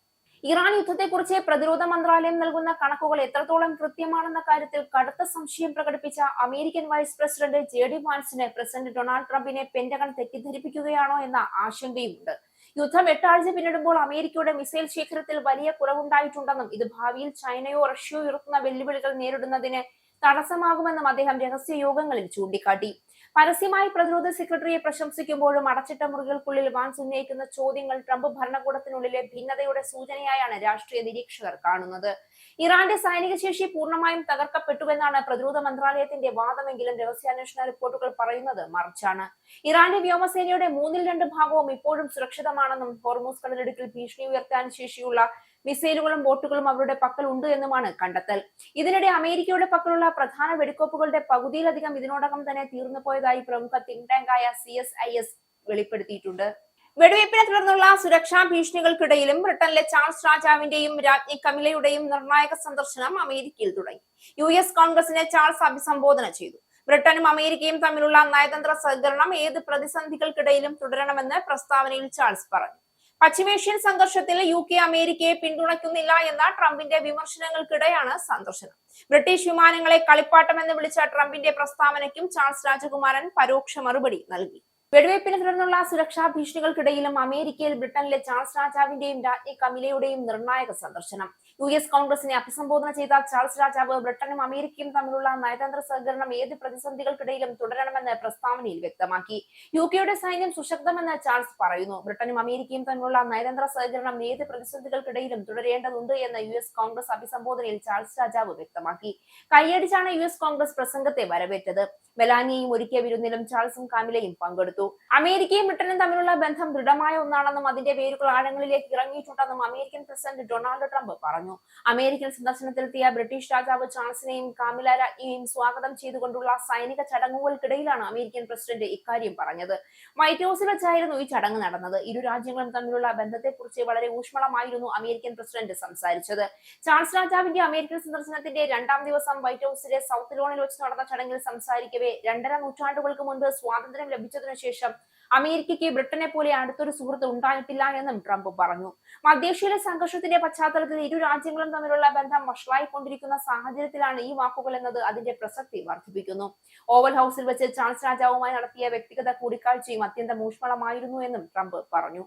ഇറാൻ യുദ്ധത്തെക്കുറിച്ച് പ്രതിരോധ മന്ത്രാലയം നൽകുന്ന കണക്കുകൾ എത്രത്തോളം കൃത്യമാണെന്ന കാര്യത്തിൽ കടുത്ത സംശയം പ്രകടിപ്പിച്ച അമേരിക്കൻ വൈസ് പ്രസിഡന്റ് JD വാൻസിന് പ്രസിഡന്റ് ഡൊണാൾഡ് ട്രംപിനെ പെന്റഗൺ തെറ്റിദ്ധരിപ്പിക്കുകയാണോ എന്ന ആശങ്കയുമുണ്ട്. യുദ്ധം 8 ആഴ്ച പിന്നിടുമ്പോൾ അമേരിക്കയുടെ മിസൈൽ ശേഖരത്തിൽ വലിയ കുറവുണ്ടായിട്ടുണ്ടെന്നും ഇത് ഭാവിയിൽ ചൈനയോ റഷ്യയോ ഉയർത്തുന്ന വെല്ലുവിളികൾ നേരിടുന്നതിന് തടസ്സമാകുമെന്നും അദ്ദേഹം രഹസ്യ യോഗങ്ങളിൽ ചൂണ്ടിക്കാട്ടി. പരസ്യമായി പ്രതിരോധ സെക്രട്ടറിയെ പ്രശംസിക്കുമ്പോഴും അടച്ചിട്ട മുറികൾക്കുള്ളിൽ വാൻസ് ഉന്നയിക്കുന്ന ചോദ്യങ്ങൾ ട്രംപ് ഭരണകൂടത്തിനുള്ളിലെ ഭിന്നതയുടെ സൂചനയായാണ് രാഷ്ട്രീയ നിരീക്ഷകർ കാണുന്നത്. ഇറാന്റെ സൈനിക ശേഷി പൂർണ്ണമായും തകർക്കപ്പെട്ടുവെന്നാണ് പ്രതിരോധ മന്ത്രാലയത്തിന്റെ വാദമെങ്കിലും രഹസ്യാന്വേഷണ റിപ്പോർട്ടുകൾ പറയുന്നത് മറിച്ചാണ്. ഇറാന്റെ വ്യോമസേനയുടെ 2/3 ഭാഗവും ഇപ്പോഴും സുരക്ഷിതമാണെന്നും ഹോർമൂസ് കടലിടുക്കിൽ ഭീഷണി ഉയർത്താൻ ശേഷിയുള്ള മിസൈലുകളും ബോട്ടുകളും അവരുടെ പക്കൽ ഉണ്ട് എന്നുമാണ് കണ്ടെത്തൽ. ഇതിനിടെ അമേരിക്കയുടെ പക്കലുള്ള പ്രധാന വെടിക്കോപ്പുകളുടെ പകുതിയിലധികം ഇതിനോടകം തന്നെ തീർന്നു പോയതായി പ്രമുഖ തിങ്ക് ടാങ്കായ CSIS വെളിപ്പെടുത്തിയിട്ടുണ്ട്. വെടിവയ്പ്പിനെ തുടർന്നുള്ള സുരക്ഷാ ഭീഷണികൾക്കിടയിലും ബ്രിട്ടനിലെ ചാൾസ് രാജാവിന്റെയും രാജ്ഞി കമിലയുടെയും നിർണായക സന്ദർശനം അമേരിക്കയിൽ തുടങ്ങി. US കോൺഗ്രസിനെ ചാൾസ് അഭിസംബോധന ചെയ്തു. ബ്രിട്ടനും അമേരിക്കയും തമ്മിലുള്ള നയതന്ത്ര സഹകരണം ഏത് പ്രതിസന്ധികൾക്കിടയിലും തുടരണമെന്ന് പ്രസ്താവനയിൽ ചാൾസ് പറഞ്ഞു. പശ്ചിമേഷ്യൻ സംഘർഷത്തിൽ UK അമേരിക്കയെ പിന്തുണയ്ക്കുന്നില്ല എന്ന ട്രംപിന്റെ വിമർശനങ്ങൾക്കിടെയാണ് സന്ദർശനം. ബ്രിട്ടീഷ് വിമാനങ്ങളെ കളിപ്പാട്ടം എന്ന് വിളിച്ച ട്രംപിന്റെ പ്രസ്താവനയ്ക്കും ചാൾസ് രാജകുമാരൻ പരോക്ഷ മറുപടി നൽകി. വെടിവയ്പ്പിനെ തുടർന്നുള്ള സുരക്ഷാ ഭീഷണികൾക്കിടയിലും അമേരിക്കയിൽ ബ്രിട്ടനിലെ ചാൾസ് രാജാവിന്റെയും രാജ്ഞി കമിലയുടെയും നിർണായക സന്ദർശനം. US കോൺഗ്രസിനെ അഭിസംബോധന ചെയ്ത ചാൾസ് രാജാവ് ബ്രിട്ടനും അമേരിക്കയും തമ്മിലുള്ള നയതന്ത്ര സഹകരണം ഏത് പ്രതിസന്ധികൾക്കിടയിലും തുടരണമെന്ന് പ്രസ്താവനയിൽ വ്യക്തമാക്കി. യുകെയുടെ സൈന്യം സുശക്തമെന്ന് ചാൾസ് പറയുന്നു. ബ്രിട്ടനും അമേരിക്കയും തമ്മിലുള്ള നയതന്ത്ര സഹകരണം ഏത് പ്രതിസന്ധികൾക്കിടയിലും തുടരേണ്ടതുണ്ട് എന്ന് US കോൺഗ്രസ് അഭിസംബോധനയിൽ ചാൾസ് രാജാവ് വ്യക്തമാക്കി. കൈയടിച്ചാണ് US കോൺഗ്രസ് പ്രസംഗത്തെ വരവേറ്റത്. മെലാനിയയും ഒരുക്കിയ വിരുന്നിലും ചാൾസും കാമിലയും പങ്കെടുത്തു. അമേരിക്കയും ബ്രിട്ടനും തമ്മിലുള്ള ബന്ധം ദൃഢമായ ഒന്നാണെന്നും അതിന്റെ വേരുകൾ ആഴങ്ങളിലേക്ക് ഇറങ്ങിയിട്ടുണ്ടെന്നും അമേരിക്കൻ പ്രസിഡന്റ് ഡൊണാൾഡ് ട്രംപ് പറഞ്ഞു. അമേരിക്കൻ സന്ദർശനത്തിലെത്തിയ ബ്രിട്ടീഷ് രാജാവ് ചാൾസിനെയും കാമില രാജ്ഞിയെയും സ്വാഗതം ചെയ്തുകൊണ്ടുള്ള സൈനിക ചടങ്ങുകൾക്കിടയിലാണ് അമേരിക്കൻ പ്രസിഡന്റ് ഇക്കാര്യം പറഞ്ഞത്. വൈറ്റ് ഹൌസിൽ വെച്ചായിരുന്നു ഈ ചടങ്ങ് നടന്നത്. ഇരു രാജ്യങ്ങളും തമ്മിലുള്ള ബന്ധത്തെക്കുറിച്ച് വളരെ ഊഷ്മളമായിരുന്നു അമേരിക്കൻ പ്രസിഡന്റ് സംസാരിച്ചത്. ചാൾസ് രാജാവിന്റെ അമേരിക്കൻ സന്ദർശനത്തിന്റെ രണ്ടാം ദിവസം വൈറ്റ് ഹൌസിലെ സൗത്ത് ലോണിൽ വെച്ച് നടന്ന ചടങ്ങിൽ സംസാരിക്കവേ 2.5 നൂറ്റാണ്ടുകൾക്ക് മുൻപ് സ്വാതന്ത്ര്യം ലഭിച്ചതിനു ശേഷം അമേരിക്കയ്ക്ക് ബ്രിട്ടനെ പോലെ അടുത്തൊരു സുഹൃത്ത് ഉണ്ടായിട്ടില്ല എന്നും ട്രംപ് പറഞ്ഞു. മധ്യേഷ്യയിലെ സംഘർഷത്തിന്റെ പശ്ചാത്തലത്തിൽ ഇരു രാജ്യങ്ങളും തമ്മിലുള്ള ബന്ധം വഷളായിക്കൊണ്ടിരിക്കുന്ന സാഹചര്യത്തിലാണ് ഈ വാക്കുകൾ എന്നത് അതിന്റെ പ്രസക്തി വർദ്ധിപ്പിക്കുന്നു. ഓവൽ ഹൌസിൽ വെച്ച് ചാൾസ് രാജാവുമായി നടത്തിയ വ്യക്തിഗത കൂടിക്കാഴ്ചയും അത്യന്തം ഊഷ്മളമായിരുന്നു എന്നും ട്രംപ് പറഞ്ഞു.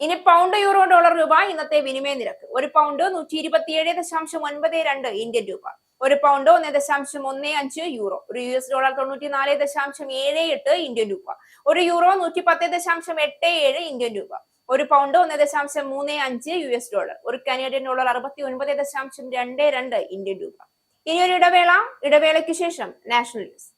ഇനി പൗണ്ട്, യൂറോ, ഡോളർ, രൂപ ഇന്നത്തെ വിനിമയ നിരക്ക്. ഒരു പൗണ്ട് 127.92 ഇന്ത്യൻ രൂപ. ഒരു പൗണ്ട് 1.15 യൂറോ. ഒരു US ഡോളർ 94.78 ഇന്ത്യൻ രൂപ. ഒരു യൂറോ 110.87 ഇന്ത്യൻ രൂപ. ഒരു പൗണ്ട് 1.35 US ഡോളർ. ഒരു കനേഡിയൻ ഡോളർ 69.22 ഇന്ത്യൻ രൂപ. ഇനി ഒരു ഇടവേളയ്ക്ക് ശേഷം നാഷണൽ ന്യൂസ്.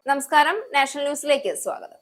നമസ്കാരം, നാഷണൽ ന്യൂസിലേക്ക് സ്വാഗതം.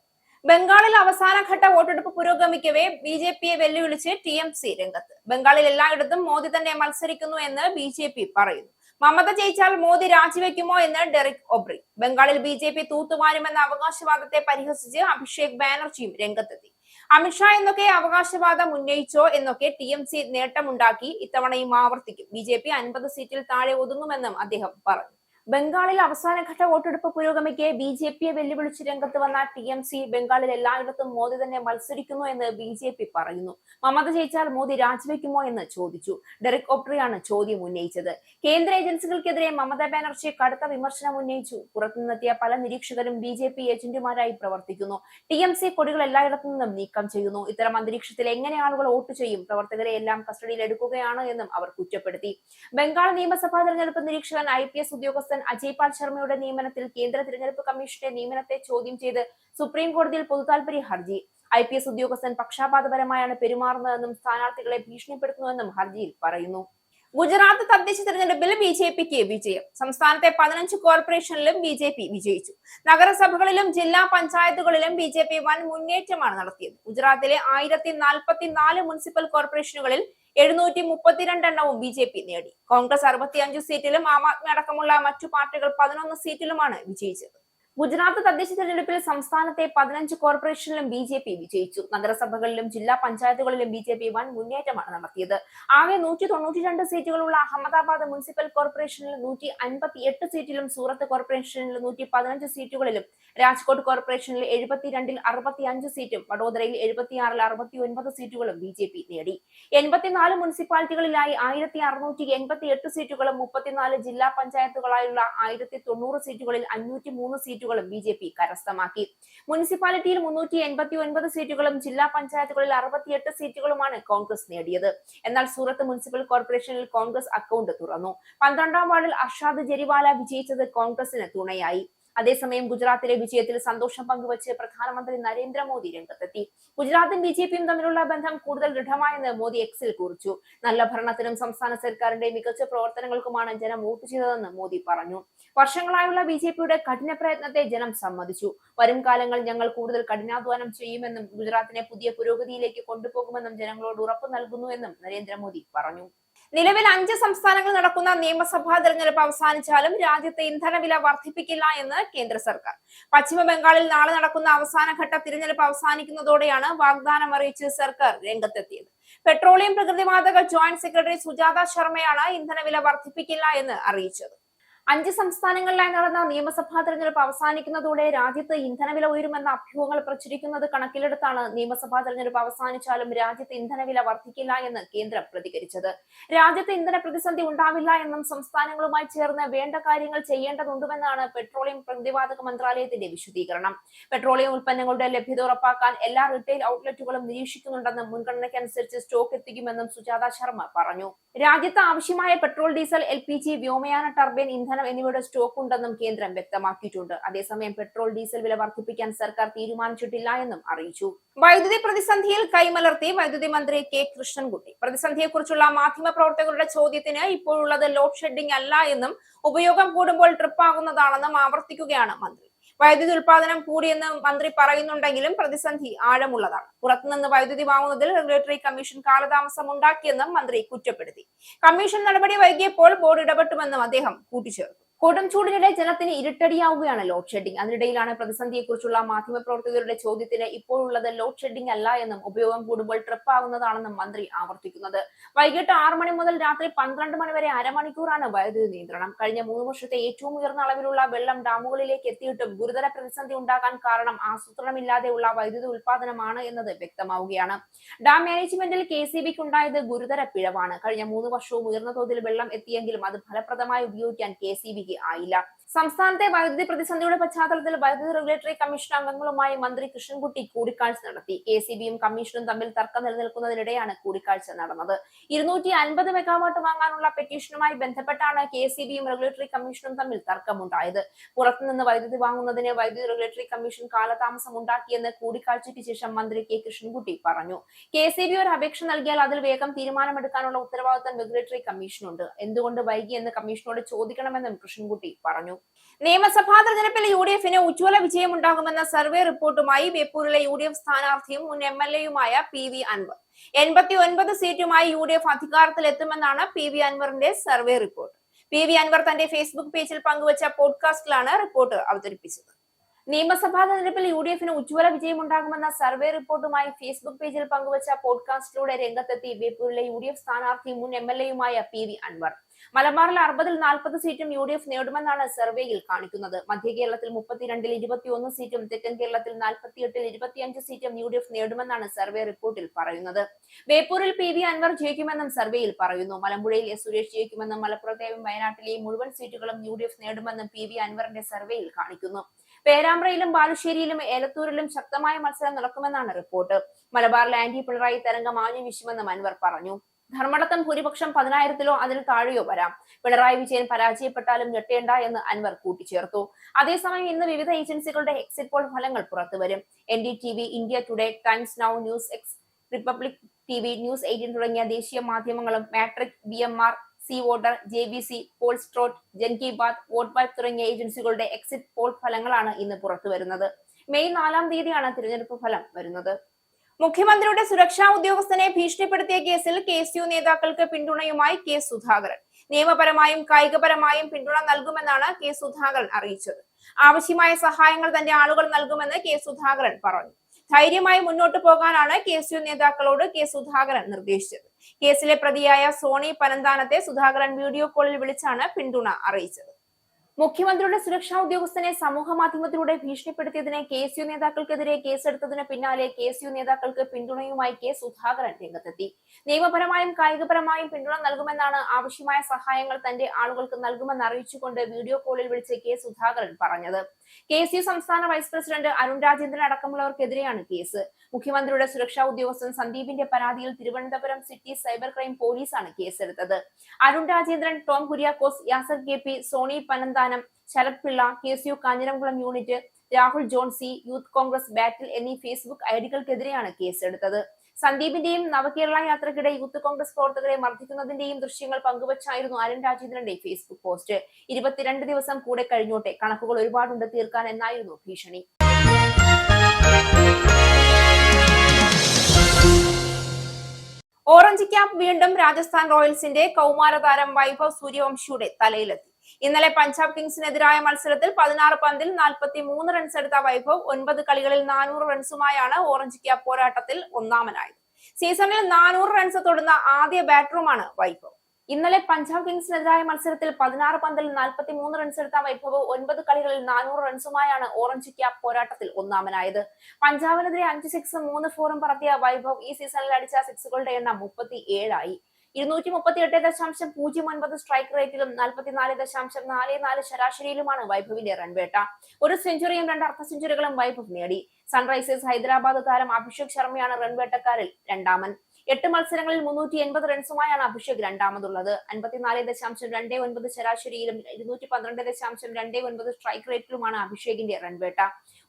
ബംഗാളിൽ അവസാനഘട്ട വോട്ടെടുപ്പ് പുരോഗമിക്കവേ BJPയെ വെല്ലുവിളിച്ച് TMC രംഗത്ത്. ബംഗാളിൽ എല്ലായിടത്തും മോദി തന്നെ മത്സരിക്കുന്നു എന്ന് BJP പറയുന്നു. മമത ജയിച്ചാൽ മോദി രാജിവെക്കുമോ എന്ന് ഡെറിക് ഒബ്രി. ബംഗാളിൽ BJP തൂത്തുവാരുമെന്ന അവകാശവാദത്തെ പരിഹസിച്ച് അഭിഷേക് ബാനർജിയും രംഗത്തെത്തി. അമിത്ഷാ എന്നൊക്കെ അവകാശവാദം ഉന്നയിച്ചോ എന്നൊക്കെ TMC നേട്ടമുണ്ടാക്കി ഇത്തവണയും ആവർത്തിക്കും. BJP 50 സീറ്റിൽ താഴെ ഒതുങ്ങുമെന്നും അദ്ദേഹം പറഞ്ഞു. ബംഗാളിൽ അവസാനഘട്ട വോട്ടെടുപ്പ് പുരോഗമിക്കെ BJPയെ വെല്ലുവിളിച്ച് രംഗത്ത് വന്ന TMC ബംഗാളിൽ എല്ലായിടത്തും മോദി തന്നെ മത്സരിക്കുന്നു എന്ന് BJP പറയുന്നു. മമത ജയിച്ചാൽ മോദി രാജിവെക്കുമോ എന്ന് ചോദിച്ചു. ഡെറിക് ഒബ്രിയാണ് ചോദ്യം ഉന്നയിച്ചത്. കേന്ദ്ര ഏജൻസികൾക്കെതിരെ മമതാ ബാനർജി കടുത്ത വിമർശനം ഉന്നയിച്ചു. പുറത്തുനിന്നെത്തിയ പല നിരീക്ഷകരും BJP ഏജന്റുമാരായി പ്രവർത്തിക്കുന്നു. TMC കൊടികൾ എല്ലായിടത്തു നിന്നും നീക്കം ചെയ്യുന്നു. ഇത്തരം അന്തരീക്ഷത്തിൽ എങ്ങനെ ആളുകൾ വോട്ട് ചെയ്യും? പ്രവർത്തകരെ എല്ലാം കസ്റ്റഡിയിൽ എടുക്കുകയാണ് എന്നും അവർ കുറ്റപ്പെടുത്തി. ബംഗാൾ നിയമസഭാ തെരഞ്ഞെടുപ്പ് നിരീക്ഷകൻ IPS ഉദ്യോഗസ്ഥൻ അജയ് പാൽ ശർമ്മയുടെ നിയമനത്തിൽ കേന്ദ്ര തിരഞ്ഞെടുപ്പ് കമ്മീഷന്റെ നിയമനത്തെ ചോദ്യം ചെയ്ത് സുപ്രീം കോടതിയിൽ പൊതുതാൽപര്യ ഹർജി. IPS ഉദ്യോഗസ്ഥൻ പക്ഷാപാതപരമായാണ് പെരുമാറുന്നതെന്നും സ്ഥാനാർത്ഥികളെ ഭീഷണിപ്പെടുത്തുന്നുവെന്നും ഹർജിയിൽ പറയുന്നു. ഗുജറാത്ത് തദ്ദേശ തെരഞ്ഞെടുപ്പിൽ BJPക്ക് വിജയം. സംസ്ഥാനത്തെ 15 കോർപ്പറേഷനിലും BJP വിജയിച്ചു. നഗരസഭകളിലും ജില്ലാ പഞ്ചായത്തുകളിലും BJP വൻ മുന്നേറ്റമാണ് നടത്തിയത്. ഗുജറാത്തിലെ 1044 മുനിസിപ്പൽ കോർപ്പറേഷനുകളിൽ 732 എണ്ണവും BJP നേടി. കോൺഗ്രസ് 65 സീറ്റിലും ആം ആദ്മി അടക്കമുള്ള മറ്റു പാർട്ടികൾ 11 സീറ്റിലുമാണ് വിജയിച്ചത്. ഗുജറാത്ത് തദ്ദേശ തെരഞ്ഞെടുപ്പിൽ സംസ്ഥാനത്തെ 15 കോർപ്പറേഷനിലും BJP വിജയിച്ചു. നഗരസഭകളിലും ജില്ലാ പഞ്ചായത്തുകളിലും BJP വൻ മുന്നേറ്റമാണ് നടത്തിയത്. ആകെ 192 സീറ്റുകളുള്ള അഹമ്മദാബാദ് മുനിസിപ്പൽ കോർപ്പറേഷനിൽ 158 സീറ്റിലും സൂറത്ത് കോർപ്പറേഷനിൽ 115 സീറ്റുകളിലും രാജ്കോട്ട് കോർപ്പറേഷനിൽ 72-ൽ 65 സീറ്റും വഡോദരയിൽ 76-ൽ 69 സീറ്റുകളും BJP നേടി. 84 മുനിസിപ്പാലിറ്റികളിലായി 1688 സീറ്റുകളും 34 ജില്ലാ പഞ്ചായത്തുകളായുള്ള 1090 സീറ്റുകളിൽ 503 സീറ്റുകളും BJP കരസ്ഥമാക്കി. മുനിസിപ്പാലിറ്റിയിൽ 389 സീറ്റുകളും ജില്ലാ പഞ്ചായത്തുകളിൽ 68 സീറ്റുകളുമാണ് കോൺഗ്രസ് നേടിയത്. എന്നാൽ സൂറത്ത് മുനിസിപ്പൽ കോർപ്പറേഷനിൽ കോൺഗ്രസ് അക്കൗണ്ട് തുറന്നു. 12ാം വാർഡിൽ അർഷാദ് ജരിവാല വിജയിച്ചത് കോൺഗ്രസിന് തുണയായി. അതേസമയം ഗുജറാത്തിലെ വിജയത്തിൽ സന്തോഷം പങ്കുവച്ച് പ്രധാനമന്ത്രി നരേന്ദ്രമോദി രംഗത്തെത്തി. ഗുജറാത്തും BJPയും തമ്മിലുള്ള ബന്ധം കൂടുതൽ ദൃഢമായെന്ന് മോദി എക്സിൽ കുറിച്ചു. നല്ല ഭരണത്തിനും സംസ്ഥാന സർക്കാരിന്റെ മികച്ച പ്രവർത്തനങ്ങൾക്കുമാണ് ജനം വോട്ട് ചെയ്തതെന്ന് മോദി പറഞ്ഞു. വർഷങ്ങളായുള്ള BJPയുടെ കഠിന പ്രയത്നത്തെ ജനം സമ്മതിച്ചു. വരും കാലങ്ങൾ ഞങ്ങൾ കൂടുതൽ കഠിനാധ്വാനം ചെയ്യുമെന്നും ഗുജറാത്തിനെ പുതിയ പുരോഗതിയിലേക്ക് കൊണ്ടുപോകുമെന്നും ജനങ്ങളോട് ഉറപ്പു നൽകുന്നുവെന്നും നരേന്ദ്രമോദി പറഞ്ഞു. നിലവിൽ 5 സംസ്ഥാനങ്ങളിൽ നടക്കുന്ന നിയമസഭാ തെരഞ്ഞെടുപ്പ് അവസാനിച്ചാലും രാജ്യത്തെ ഇന്ധനവില വർദ്ധിപ്പിക്കില്ല എന്ന് കേന്ദ്ര സർക്കാർ. പശ്ചിമ ബംഗാളിൽ നാളെ നടക്കുന്ന അവസാനഘട്ട തിരഞ്ഞെടുപ്പ് അവസാനിക്കുന്നതോടെയാണ് വാഗ്ദാനം അറിയിച്ച് സർക്കാർ രംഗത്തെത്തിയത്. പെട്രോളിയം പ്രകൃതിവാതക ജോയിന്റ് സെക്രട്ടറി സുജാത ശർമ്മയാണ് ഇന്ധനവില വർദ്ധിപ്പിക്കില്ല എന്ന് അറിയിച്ചത്. 5 സംസ്ഥാനങ്ങളിലായി നടന്ന നിയമസഭാ തെരഞ്ഞെടുപ്പ് അവസാനിക്കുന്നതോടെ രാജ്യത്ത് ഇന്ധനവില ഉയരുമെന്ന അഭ്യൂഹങ്ങൾ പ്രചരിക്കുന്നത് കണക്കിലെടുത്താണ് നിയമസഭാ തെരഞ്ഞെടുപ്പ് അവസാനിച്ചാലും രാജ്യത്ത് ഇന്ധനവില വർദ്ധിക്കില്ല എന്ന് കേന്ദ്രം പ്രതികരിച്ചത്. രാജ്യത്ത് ഇന്ധന പ്രതിസന്ധി ഉണ്ടാവില്ല എന്നും സംസ്ഥാനങ്ങളുമായി ചേർന്ന് വേണ്ട കാര്യങ്ങൾ ചെയ്യേണ്ടതുണ്ടെന്നാണ് പെട്രോളിയം പ്രതിവാതക മന്ത്രാലയത്തിന്റെ വിശദീകരണം. പെട്രോളിയം ഉൽപ്പന്നങ്ങളുടെ ലഭ്യത ഉറപ്പാക്കാൻ എല്ലാ റീറ്റെയിൽ ഔട്ട്ലെറ്റുകളും നിരീക്ഷിക്കുന്നുണ്ടെന്നും മുൻഗണനയ്ക്കനുസരിച്ച് സ്റ്റോക്ക് എത്തിക്കുമെന്നും സുജാത ശർമ്മ പറഞ്ഞു. രാജ്യത്ത് ആവശ്യമായ പെട്രോൾ, ഡീസൽ, LPG, വ്യോമയാന ടർബൈൻ ഇന്ധനം എന്നിവയുടെ സ്റ്റോക്ക് ഉണ്ടെന്നും കേന്ദ്രം വ്യക്തമാക്കിയിട്ടുണ്ട്. അതേസമയം പെട്രോൾ, ഡീസൽ വില വർദ്ധിപ്പിക്കാൻ സർക്കാർ തീരുമാനിച്ചിട്ടില്ല എന്നും അറിയിച്ചു. വൈദ്യുതി പ്രതിസന്ധിയിൽ കൈമലർത്തി വൈദ്യുതി മന്ത്രി കെ കൃഷ്ണൻകുട്ടി. പ്രതിസന്ധിയെക്കുറിച്ചുള്ള മാധ്യമപ്രവർത്തകരുടെ ചോദ്യത്തിന് ഇപ്പോഴുള്ളത് ലോഡ് ഷെഡിംഗ് അല്ല എന്നും ഉപയോഗം കൂടുമ്പോൾ ട്രിപ്പാകുന്നതാണെന്നും ആവർത്തിക്കുകയാണ് മന്ത്രി. വൈദ്യുതി ഉൽപാദനം കൂടിയെന്ന് മന്ത്രി പറയുന്നുണ്ടെങ്കിലും പ്രതിസന്ധി ആഴമുള്ളതാണ്. പുറത്തുനിന്ന് വൈദ്യുതി വാങ്ങുന്നതിൽ റെഗുലേറ്ററി കമ്മീഷൻ കാലതാമസം ഉണ്ടാക്കിയെന്നും മന്ത്രി കുറ്റപ്പെടുത്തി. കമ്മീഷൻ നടപടി വൈകിയപ്പോൾ ബോർഡ് ഇടപെട്ടുമെന്നും അദ്ദേഹം കൂട്ടിച്ചേർത്തു. കൊടും ചൂടിനിടെ ജനത്തിന് ഇരുട്ടടിയാവുകയാണ് ലോഡ് ഷെഡിംഗ്. അതിനിടയിലാണ് പ്രതിസന്ധിയെക്കുറിച്ചുള്ള മാധ്യമപ്രവർത്തകരുടെ ചോദ്യത്തിന് ഇപ്പോഴുള്ളത് ലോഡ് ഷെഡിംഗ് അല്ല എന്നും ഉപയോഗം കൂടുമ്പോൾ ട്രിപ്പാകുന്നതാണെന്നും മന്ത്രി ആവർത്തിക്കുന്നത്. വൈകിട്ട് 6 മണി മുതൽ രാത്രി 12 മണി വരെ അരമണിക്കൂറാണ് വൈദ്യുതി നിയന്ത്രണം. കഴിഞ്ഞ 3 വർഷത്തെ ഏറ്റവും ഉയർന്ന അളവിലുള്ള വെള്ളം ഡാമുകളിലേക്ക് എത്തിയിട്ടും ഗുരുതര പ്രതിസന്ധി ഉണ്ടാകാൻ കാരണം ആസൂത്രണമില്ലാതെയുള്ള വൈദ്യുതി ഉൽപാദനമാണ് എന്നത് വ്യക്തമാവുകയാണ്. ഡാം മാനേജ്മെന്റിൽ KCBക്ക് ഉണ്ടായത് ഗുരുതര പിഴവാണ്. കഴിഞ്ഞ 3 വർഷവും ഉയർന്ന തോതിൽ വെള്ളം എത്തിയെങ്കിലും അത് ഫലപ്രദമായി ഉപയോഗിക്കാൻ KCBക്ക് ആയില്ല. സംസ്ഥാനത്തെ വൈദ്യുതി പ്രതിസന്ധിയുടെ പശ്ചാത്തലത്തിൽ വൈദ്യുതി റെഗുലേറ്ററി കമ്മീഷൻ അംഗങ്ങളുമായി മന്ത്രി കൃഷ്ണൻകുട്ടി കൂടിക്കാഴ്ച നടത്തി. KCBയും കമ്മീഷനും തമ്മിൽ തർക്കം നിലനിൽക്കുന്നതിനിടെയാണ് കൂടിക്കാഴ്ച നടന്നത്. 250 മെഗാവാട്ട് വാങ്ങാനുള്ള പെറ്റീഷനുമായി ബന്ധപ്പെട്ടാണ് KCBയും റെഗുലേറ്ററി കമ്മീഷനും തമ്മിൽ തർക്കമുണ്ടായത്. പുറത്തുനിന്ന് വൈദ്യുതി വാങ്ങുന്നതിന് വൈദ്യുതി റെഗുലേറ്ററി കമ്മീഷൻ കാലതാമസം ഉണ്ടാക്കിയെന്ന് കൂടിക്കാഴ്ചയ്ക്ക് ശേഷം മന്ത്രി കെ കൃഷ്ണൻകുട്ടി പറഞ്ഞു. KCB ഒരു അപേക്ഷ നൽകിയാൽ അതിൽ വേഗം തീരുമാനമെടുക്കാനുള്ള ഉത്തരവാദിത്തം റെഗുലേറ്ററി കമ്മീഷനുണ്ട്. എന്തുകൊണ്ട് വൈകിയെന്ന് കമ്മീഷനോട് ചോദിക്കണമെന്നും കൃഷ്ണൻകുട്ടി പറഞ്ഞു. നിയമസഭാ തെരഞ്ഞെടുപ്പിൽ UDFന് ഉജ്ജ്വല വിജയമുണ്ടാകുമെന്ന സർവേ റിപ്പോർട്ടുമായി ബേപ്പൂരിലെ UDF സ്ഥാനാർത്ഥിയും മുൻ MLAയുമായ PV അൻവർ. 89 സീറ്റുമായി UDF അധികാരത്തിലെത്തുമെന്നാണ് PV അൻവറിന്റെ സർവേ റിപ്പോർട്ട്. PV അൻവർ തന്റെ ഫേസ്ബുക്ക് പേജിൽ പങ്കുവച്ച പോഡ്കാസ്റ്റിലാണ് റിപ്പോർട്ട് അവതരിപ്പിച്ചത്. നിയമസഭാ തെരഞ്ഞെടുപ്പിൽ UDFന് ഉജ്ജ്വല വിജയമുണ്ടാകുമെന്ന സർവേ റിപ്പോർട്ടുമായി ഫേസ്ബുക്ക് പേജിൽ പങ്കുവച്ച പോഡ്കാസ്റ്റിലൂടെ രംഗത്തെത്തി ബേപ്പൂരിലെ UDF സ്ഥാനാർത്ഥി മുൻ MLAയുമായ PV അൻവർ. മലബാറിൽ 60-ൽ 40 സീറ്റും UDF നേടുമെന്നാണ് സർവേയിൽ കാണിക്കുന്നത്. മധ്യ കേരളത്തിൽ 32-ൽ 21 സീറ്റും തെക്കൻ കേരളത്തിൽ 48-ൽ 25 സീറ്റും UDF നേടുമെന്നാണ് സർവേ റിപ്പോർട്ടിൽ പറയുന്നത്. ബേപ്പൂരിൽ PV അൻവർ ജയിക്കുമെന്നും സർവേയിൽ പറയുന്നു. മലമ്പുഴയിൽ S സുരേഷ് ജയിക്കുമെന്നും മലപ്പുറത്തെയും വയനാട്ടിലെയും മുഴുവൻ സീറ്റുകളും UDF നേടുമെന്നും PV അൻവറിന്റെ സർവേയിൽ കാണിക്കുന്നു. പേരാമ്പ്രയിലും ബാലുശ്ശേരിയിലും ഏലത്തൂരിലും ശക്തമായ മത്സരം നടക്കുമെന്നാണ് റിപ്പോർട്ട്. മലബാറിൽ ആന്റി പിണറായി തരംഗം ആഞ്ഞു വീശുമെന്നും അൻവർ പറഞ്ഞു. ധർമ്മടക്കം ഭൂരിപക്ഷം 10,000-ലോ അതിൽ താഴെയോ വരാം. പിണറായി വിജയൻ പരാജയപ്പെട്ടാലും ഞെട്ടേണ്ട എന്ന് അൻവർ കൂട്ടിച്ചേർത്തു. അതേസമയം ഇന്ന് വിവിധ ഏജൻസികളുടെ എക്സിറ്റ് പോൾ ഫലങ്ങൾ പുറത്തുവരും. NDTV, India Today, Times Now, News X, Republic TV, News 18 തുടങ്ങിയ ദേശീയ മാധ്യമങ്ങളും Matrize, BMR, C voter, JVC, Polstrat, Jan Ki Baat, vote vibe തുടങ്ങിയ ഏജൻസികളുടെ എക്സിറ്റ് പോൾ ഫലങ്ങളാണ് ഇന്ന് പുറത്തുവരുന്നത്. മെയ് 4-ാം തീയതിയാണ് തിരഞ്ഞെടുപ്പ് ഫലം വരുന്നത്. മുഖ്യമന്ത്രിയുടെ സുരക്ഷാ ഉദ്യോഗസ്ഥനെ ഭീഷണിപ്പെടുത്തിയ കേസിൽ KSU നേതാക്കൾക്ക് പിന്തുണയുമായി K സുധാകരൻ. നിയമപരമായും കായികപരമായും പിന്തുണ നൽകുമെന്നാണ് K സുധാകരൻ അറിയിച്ചത്. ആവശ്യമായ സഹായങ്ങൾ തന്റെ ആളുകൾ നൽകുമെന്ന് K സുധാകരൻ പറഞ്ഞു. ധൈര്യമായി മുന്നോട്ട് പോകാനാണ് KSU നേതാക്കളോട് K സുധാകരൻ നിർദ്ദേശിച്ചത്. കേസിലെ പ്രതിയായ സോണി പനന്താനത്തെ സുധാകരൻ വീഡിയോ കോളിൽ വിളിച്ചാണ് പിന്തുണ അറിയിച്ചത്. മുഖ്യമന്ത്രിയുടെ സുരക്ഷാ ഉദ്യോഗസ്ഥനെ സമൂഹ മാധ്യമത്തിലൂടെ ഭീഷണിപ്പെടുത്തിയതിന് KSU നേതാക്കൾക്കെതിരെ കേസെടുത്തതിന് പിന്നാലെ KSU നേതാക്കൾക്ക് പിന്തുണയുമായി K സുധാകരൻ രംഗത്തെത്തി. നിയമപരമായും കായികപരമായും പിന്തുണ നൽകുമെന്നാണ്, ആവശ്യമായ സഹായങ്ങൾ തന്റെ ആളുകൾക്ക് നൽകുമെന്ന് അറിയിച്ചുകൊണ്ട് വീഡിയോ കോളിൽ വിളിച്ച് K സുധാകരൻ പറഞ്ഞത്. KSU സംസ്ഥാന വൈസ് പ്രസിഡന്റ് അരുൺ രാജേന്ദ്രൻ അടക്കമുള്ളവർക്കെതിരെയാണ് കേസ്. മുഖ്യമന്ത്രിയുടെ സുരക്ഷാ ഉദ്യോഗസ്ഥൻ സന്ദീപിന്റെ പരാതിയിൽ തിരുവനന്തപുരം സിറ്റി സൈബർ ക്രൈം പോലീസാണ് കേസെടുത്തത്. Arun Rajendran, Tom Kuriakose, Yasar KP, Sony Panantanam, Sarath Pillai, KSU Kanjiramkulam unit, Rahul Johnsy, youth Congress battle എന്നീ ഫേസ്ബുക്ക് ഐഡികൾക്കെതിരെയാണ് കേസെടുത്തത്. സന്ദീപിന്റെയും നവകേരള യാത്രക്കിടെ യൂത്ത് കോൺഗ്രസ് പ്രവർത്തകരെ മർദ്ദിക്കുന്നതിന്റെയും ദൃശ്യങ്ങൾ പങ്കുവച്ചായിരുന്നു അരുൺ രാജേന്ദ്രന്റെ ഫേസ്ബുക്ക് പോസ്റ്റ്. 22 ദിവസം കൂടെ കഴിഞ്ഞോട്ടെ, കണക്കുകൾ ഒരുപാടുണ്ട് തീർക്കാൻ എന്നായിരുന്നു ഭീഷണി. ഓറഞ്ച് ക്യാപ്പ് വീണ്ടും രാജസ്ഥാൻ റോയൽസിന്റെ കൗമാരതാരം വൈഭവ് സൂര്യവംശിയുടെ തലയിലെത്തി. ഇന്നലെ പഞ്ചാബ് കിങ്സിനെതിരായ മത്സരത്തിൽ 16 പന്തിൽ 43 റൺസ് എടുത്ത വൈഭവ് 9 കളികളിൽ 400 റൺസുമായാണ് ഓറഞ്ച് ക്യാപ്പ് പോരാട്ടത്തിൽ ഒന്നാമനായത്. സീസണിൽ 400 റൺസ് തൊടുന്ന ആദ്യ ബാറ്ററുമാണ് വൈഭവ്. ഇന്നലെ പഞ്ചാബ് കിങ്സിനെതിരായ മത്സരത്തിൽ 16 പന്തിൽ 43 റൺസ് എടുത്ത വൈഭവ് 9 കളികളിൽ 400 റൺസുമായാണ് ഓറഞ്ച് ക്യാപ് പോരാട്ടത്തിൽ ഒന്നാമനായത്. പഞ്ചാബിനെതിരെ 5 സിക്സും 3 ഫോറും പറത്തിയ വൈഭവ് ഈ സീസണിൽ അടിച്ച സിക്സുകളുടെ എണ്ണം 37 ആയി. 238.09 സ്ട്രൈക്ക് റേറ്റിലും 44.44 ശരാശരിയിലുമാണ് വൈഭവിന്റെ റൺവേട്ട. ഒരു സെഞ്ചുറിയും 2 അർദ്ധ സെഞ്ചുറികളും വൈഭവ് നേടി. സൺറൈസേഴ്സ് ഹൈദരാബാദ് താരം അഭിഷേക് ശർമ്മയാണ് റൺവേട്ടക്കാരിൽ രണ്ടാമൻ. 8 മത്സരങ്ങളിൽ 380 റൺസുമായാണ് അഭിഷേക് രണ്ടാമതുള്ളത്. 54.29 ശരാശരിയിലും 212.29 സ്ട്രൈക്ക് റേറ്റിലുമാണ് അഭിഷേകിന്റെ റൺവേട്ട.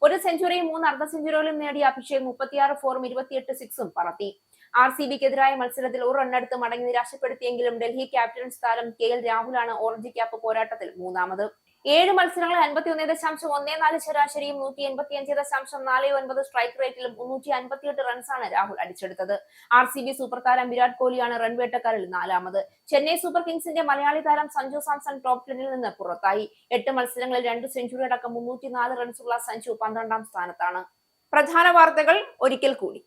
ഒരു സെഞ്ചുറിയും 3 അർദ്ധ സെഞ്ചുറികളും നേടിയ അഭിഷേക് 36 ഫോറും 28 സിക്സും പറത്തി. RCBക്കെതിരായ മത്സരത്തിൽ ഒരു റണ്ണെടുത്ത് മടങ്ങി നിരാശപ്പെടുത്തിയെങ്കിലും ഡൽഹി ക്യാപ്റ്റൻസ് താരം KL രാഹുലാണ് ഓറഞ്ച് ക്യാപ്പ് പോരാട്ടത്തിൽ മൂന്നാമത്. 7 മത്സരങ്ങളിൽ 51.14 ശരാശരിയും 185.49 സ്ട്രൈക്ക് റേറ്റിലും 358 റൺസാണ് രാഹുൽ അടിച്ചെടുത്തത്. RCB സൂപ്പർ താരം വിരാട് കോഹ്ലിയാണ് റൺവേട്ടക്കാരിൽ നാലാമത്. ചെന്നൈ സൂപ്പർ കിങ്സിന്റെ മലയാളി താരം സഞ്ജു സാംസൺ ടോപ്പ് 10ൽ നിന്ന് പുറത്തായി. 8 മത്സരങ്ങളിൽ 2 സെഞ്ചുറി അടക്കം 304 റൺസുള്ള സഞ്ജു 12ാം സ്ഥാനത്താണ്. പ്രധാന വാർത്തകൾ ഒരിക്കൽ കൂടി.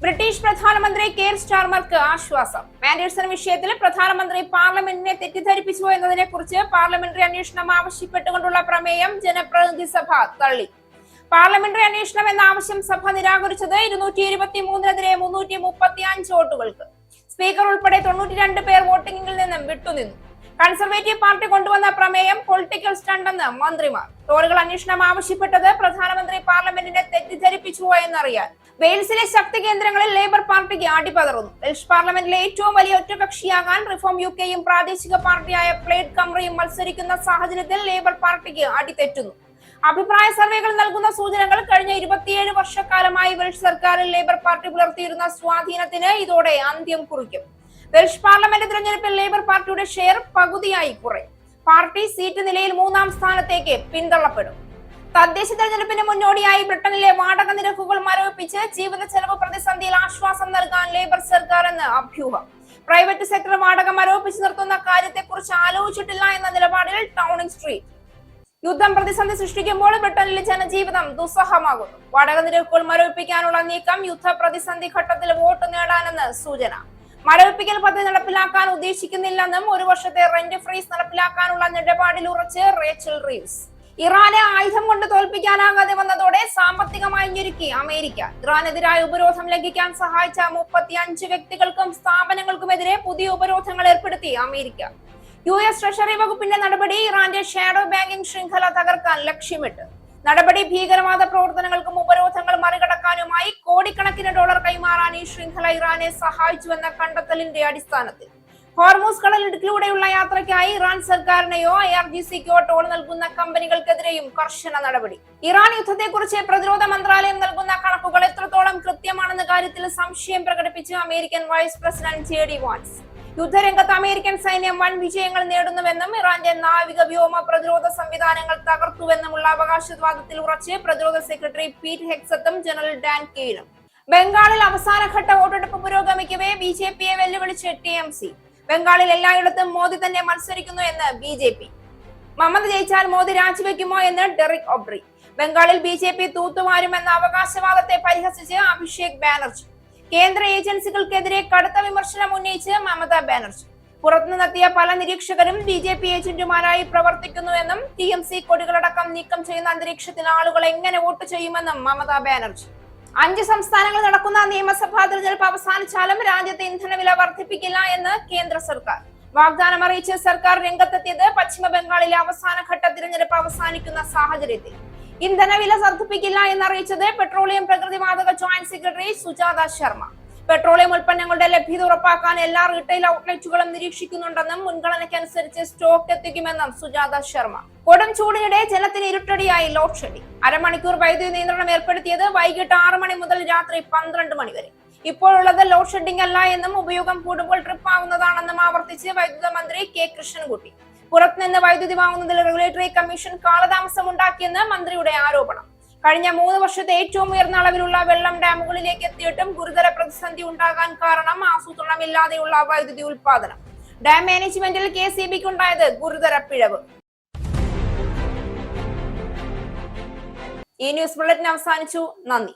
ബ്രിട്ടീഷ് പ്രധാനമന്ത്രി കെയർ സ്റ്റാർമർക്ക് ആശ്വാസം. മാൻഡേഴ്സൺ വിഷയത്തിൽ പ്രധാനമന്ത്രി പാർലമെന്റിനെ തെറ്റിദ്ധരിപ്പിച്ചു എന്നതിനെ കുറിച്ച് പാർലമെന്ററി അന്വേഷണം ആവശ്യപ്പെട്ടുകൊണ്ടുള്ള പ്രമേയം ജനപ്രതിനിധി സഭ തള്ളി. പാർലമെന്ററി അന്വേഷണം എന്ന ആവശ്യം സഭ നിരാകരിച്ചത് 223-നെതിരെ 335 വോട്ടുകൾക്ക്. സ്പീക്കർ ഉൾപ്പെടെ 92 പേർ വോട്ടിംഗിൽ നിന്നും വിട്ടുനിന്നു. കൺസർവേറ്റീവ് പാർട്ടി കൊണ്ടുവന്ന പ്രമേയം പൊളിറ്റിക്കൽ സ്റ്റണ്ടെന്ന് മന്ത്രിമാർ. ടോറികൾ അന്വേഷണം ആവശ്യപ്പെട്ടത് പ്രധാനമന്ത്രി പാർലമെന്റിനെ തെറ്റിദ്ധരിപ്പിച്ചുവോ എന്നറിയാൻ. വെയിൽസിലെ ശക്തി കേന്ദ്രങ്ങളിൽ ലേബർ പാർട്ടിക്ക് അടിപതറുന്നു. വെൽഷ് പാർലമെന്റിലെ ഏറ്റവും വലിയ ഒറ്റകക്ഷിയാകാൻ റിഫോം UKയും പ്രാദേശിക പാർട്ടിയായ പ്ലേഡ് കംബ്രയും മത്സരിക്കുന്ന സാഹചര്യത്തിൽ ലേബർ പാർട്ടിക്ക് അടിതെറ്റുന്നു. അഭിപ്രായ സർവേകൾ നൽകുന്ന സൂചനകൾ കഴിഞ്ഞ 27 വർഷക്കാലമായി വെൽഷ് സർക്കാരിൽ ലേബർ പാർട്ടി പുലർത്തിയിരുന്ന സ്വാധീനത്തിന് ഇതോടെ അന്ത്യം കുറിക്കും. വെൽഷ് പാർലമെന്റ് തിരഞ്ഞെടുപ്പിൽ ലേബർ പാർട്ടിയുടെ ഷെയർ പകുതിയായി കുറയും. പാർട്ടി സീറ്റ് നിലയിൽ 3ാം സ്ഥാനത്തേക്ക് പിന്തള്ളപ്പെടും. തദ്ദേശ തെരഞ്ഞെടുപ്പിന് മുന്നോടിയായി ബ്രിട്ടനിലെ വാടക നിരക്കുകൾ മരവിപ്പിച്ച് ജീവിത ചെലവ് പ്രതിസന്ധിയിൽ ആശ്വാസം നൽകാൻ ലേബർ സർക്കാർ എന്ന് അഭ്യൂഹം. പ്രൈവറ്റ് സെക്ടർ വാടക മരവിപ്പിച്ച് നിർത്തുന്ന കാര്യത്തെക്കുറിച്ച് ആലോചിച്ചിട്ടില്ല എന്ന നിലപാടിൽ ഡൗണിംഗ് സ്ട്രീറ്റ്. യുദ്ധം പ്രതിസന്ധി സൃഷ്ടിക്കുമ്പോൾ ബ്രിട്ടനിലെ ജനജീവിതം ദുസ്സഹമാകുന്നു. വാടക നിരക്കുകൾ മരവിപ്പിക്കാനുള്ള നീക്കം യുദ്ധ പ്രതിസന്ധി ഘട്ടത്തിൽ വോട്ട് നേടാനെന്ന് സൂചന. മരവിപ്പിക്കൽ പദ്ധതി നടപ്പിലാക്കാൻ ഉദ്ദേശിക്കുന്നില്ലെന്നും 1 വർഷത്തെ റെന്റ് ഫ്രീസ് നടപ്പിലാക്കാനുള്ള നിലപാടിൽ ഉറച്ച് റേച്ചൽ റീവ്സ്. ഇറാനെ ആയുധം കൊണ്ട് തോൽപ്പിക്കാനാകാതെ വന്നതോടെ സാമ്പത്തികമായി ഞെരുക്കി അമേരിക്ക. ഇറാനെതിരായ ഉപരോധം ലംഘിക്കാൻ സഹായിച്ച 35 വ്യക്തികൾക്കും സ്ഥാപനങ്ങൾക്കുമെതിരെ പുതിയ ഉപരോധങ്ങൾ ഏർപ്പെടുത്തി അമേരിക്ക. US ട്രഷറി വകുപ്പിന്റെ നടപടി ഇറാന്റെ ഷാഡോ ബാങ്കിംഗ് ശൃംഖല തകർക്കാൻ ലക്ഷ്യമിട്ട്. നടപടി ഭീകരവാദ പ്രവർത്തനങ്ങൾക്കും ഉപരോധങ്ങൾ മറികടക്കാനുമായി കോടിക്കണക്കിന് ഡോളർ കൈമാറാൻ ഈ ശൃംഖല ഇറാനെ സഹായിച്ചുവെന്ന കണ്ടെത്തലിന്റെ അടിസ്ഥാനത്തിൽ ഹോർമൂസ് കടലിടുക്കിലൂടെയുള്ള യാത്രയ്ക്കായി ഇറാൻ സർക്കാരിനെയോ IRGCക്കോ ടോൾ നൽകുന്ന കമ്പനികൾക്കെതിരെയും കർശന നടപടി. ഇറാൻ യുദ്ധത്തെക്കുറിച്ച് പ്രതിരോധ മന്ത്രാലയം നൽകുന്ന കണക്കുകൾ എത്രത്തോളം കൃത്യമാണെന്ന കാര്യത്തിൽ സംശയം പ്രകടിപ്പിച്ച് American vice president JD Vance. യുദ്ധരംഗത്ത് അമേരിക്കൻ സൈന്യം വൻ വിജയങ്ങൾ നേടുന്നുവെന്നും ഇറാന്റെ നാവിക വ്യോമ പ്രതിരോധ സംവിധാനങ്ങൾ തകർത്തുവെന്നുമുള്ള അവകാശവാദത്തിൽ ഉറച്ച് പ്രതിരോധ സെക്രട്ടറി പീറ്റ് ഹെക്സത്തും ജനറൽ ഡാൻ കെയ്നും. ബംഗാളിൽ അവസാനഘട്ട വോട്ടെടുപ്പ് പുരോഗമിക്കവേ BJPയെ വെല്ലുവിളിച്ച് TMC. ബംഗാളിൽ എല്ലായിടത്തും മോദി തന്നെ മത്സരിക്കുന്നു എന്ന് BJP. മമത ജയിച്ചാൽ മോദി രാജിവെക്കുമോ എന്ന് ഡെറിക് ഒബ്രി. ബംഗാളിൽ BJP തൂത്തുവാരുമെന്ന അവകാശവാദത്തെ പരിഹസിച്ച് അഭിഷേക് ബാനർജി. കേന്ദ്ര ഏജൻസികൾക്കെതിരെ കടുത്ത വിമർശനം ഉന്നയിച്ച് മമതാ ബാനർജി. പുറത്തുനിന്നെത്തിയ പല നിരീക്ഷകരും BJP ഏജന്റുമാരായി പ്രവർത്തിക്കുന്നുവെന്നും TMC കൊടികളടക്കം നീക്കം ചെയ്യുന്ന അന്തരീക്ഷത്തിൽ ആളുകൾ എങ്ങനെ വോട്ട് ചെയ്യുമെന്നും മമതാ ബാനർജി. 5 സംസ്ഥാനങ്ങൾ നടക്കുന്ന നിയമസഭാ തെരഞ്ഞെടുപ്പ് അവസാനിച്ചാലും രാജ്യത്തെ ഇന്ധനവില വർദ്ധിപ്പിക്കില്ല എന്ന് കേന്ദ്ര സർക്കാർ. വാഗ്ദാനം അറിയിച്ച് സർക്കാർ രംഗത്തെത്തിയത് പശ്ചിമ ബംഗാളിലെ അവസാനഘട്ട തിരഞ്ഞെടുപ്പ് അവസാനിക്കുന്ന സാഹചര്യത്തിൽ. ഇന്ധനവില വർദ്ധിപ്പിക്കില്ല എന്നറിയിച്ചത് പെട്രോളിയം പ്രകൃതിവാതക joint secretary Sujatha Sharma. Petroleum ഉൽപ്പന്നങ്ങളുടെ ലഭ്യത ഉറപ്പാക്കാൻ എല്ലാ റീറ്റെയിൽ ഔട്ട്ലെറ്റുകളും നിരീക്ഷിക്കുന്നുണ്ടെന്നും മുൻഗണനയ്ക്കനുസരിച്ച് സ്റ്റോക്ക് എത്തിക്കുമെന്നും സുജാത ശർമ്മ. കൊടും ചൂടിനിടെ ജലത്തിന് ഇരുട്ടടിയായി ലോഡ് ഷെഡിംഗ്. അരമണിക്കൂർ വൈദ്യുതി നിയന്ത്രണം ഏർപ്പെടുത്തിയത് വൈകിട്ട് 6 മണി മുതൽ രാത്രി 12 മണി വരെ. ഇപ്പോഴുള്ളത് ലോഡ് ഷെഡിംഗ് അല്ല എന്നും ഉപയോഗം കൂടുമ്പോൾ ട്രിപ്പ് ആവുന്നതാണെന്നും ആവർത്തിച്ച് വൈദ്യുത മന്ത്രി K കൃഷ്ണൻകുട്ടി. പുറത്തുനിന്ന് വൈദ്യുതി വാങ്ങുന്നതിൽ റെഗുലേറ്ററി കമ്മീഷൻ കാലതാമസം ഉണ്ടാക്കിയെന്ന് മന്ത്രിയുടെ ആരോപണം. കഴിഞ്ഞ 3 വർഷത്തെ ഏറ്റവും ഉയർന്ന അളവിലുള്ള വെള്ളം ഡാമുകളിലേക്ക് എത്തിയിട്ടും ഗുരുതര പ്രതിസന്ധി ഉണ്ടാകാൻ കാരണം ആസൂത്രണമില്ലാതെയുള്ള വൈദ്യുതി ഉൽപാദനം. ഡാം മാനേജ്മെന്റിൽ KCBക്ക് ഉണ്ടായത് ഗുരുതര പിഴവ്. ഈ ന്യൂസ് ബുള്ളറ്റിൻ അവസാനിച്ചു. നന്ദി.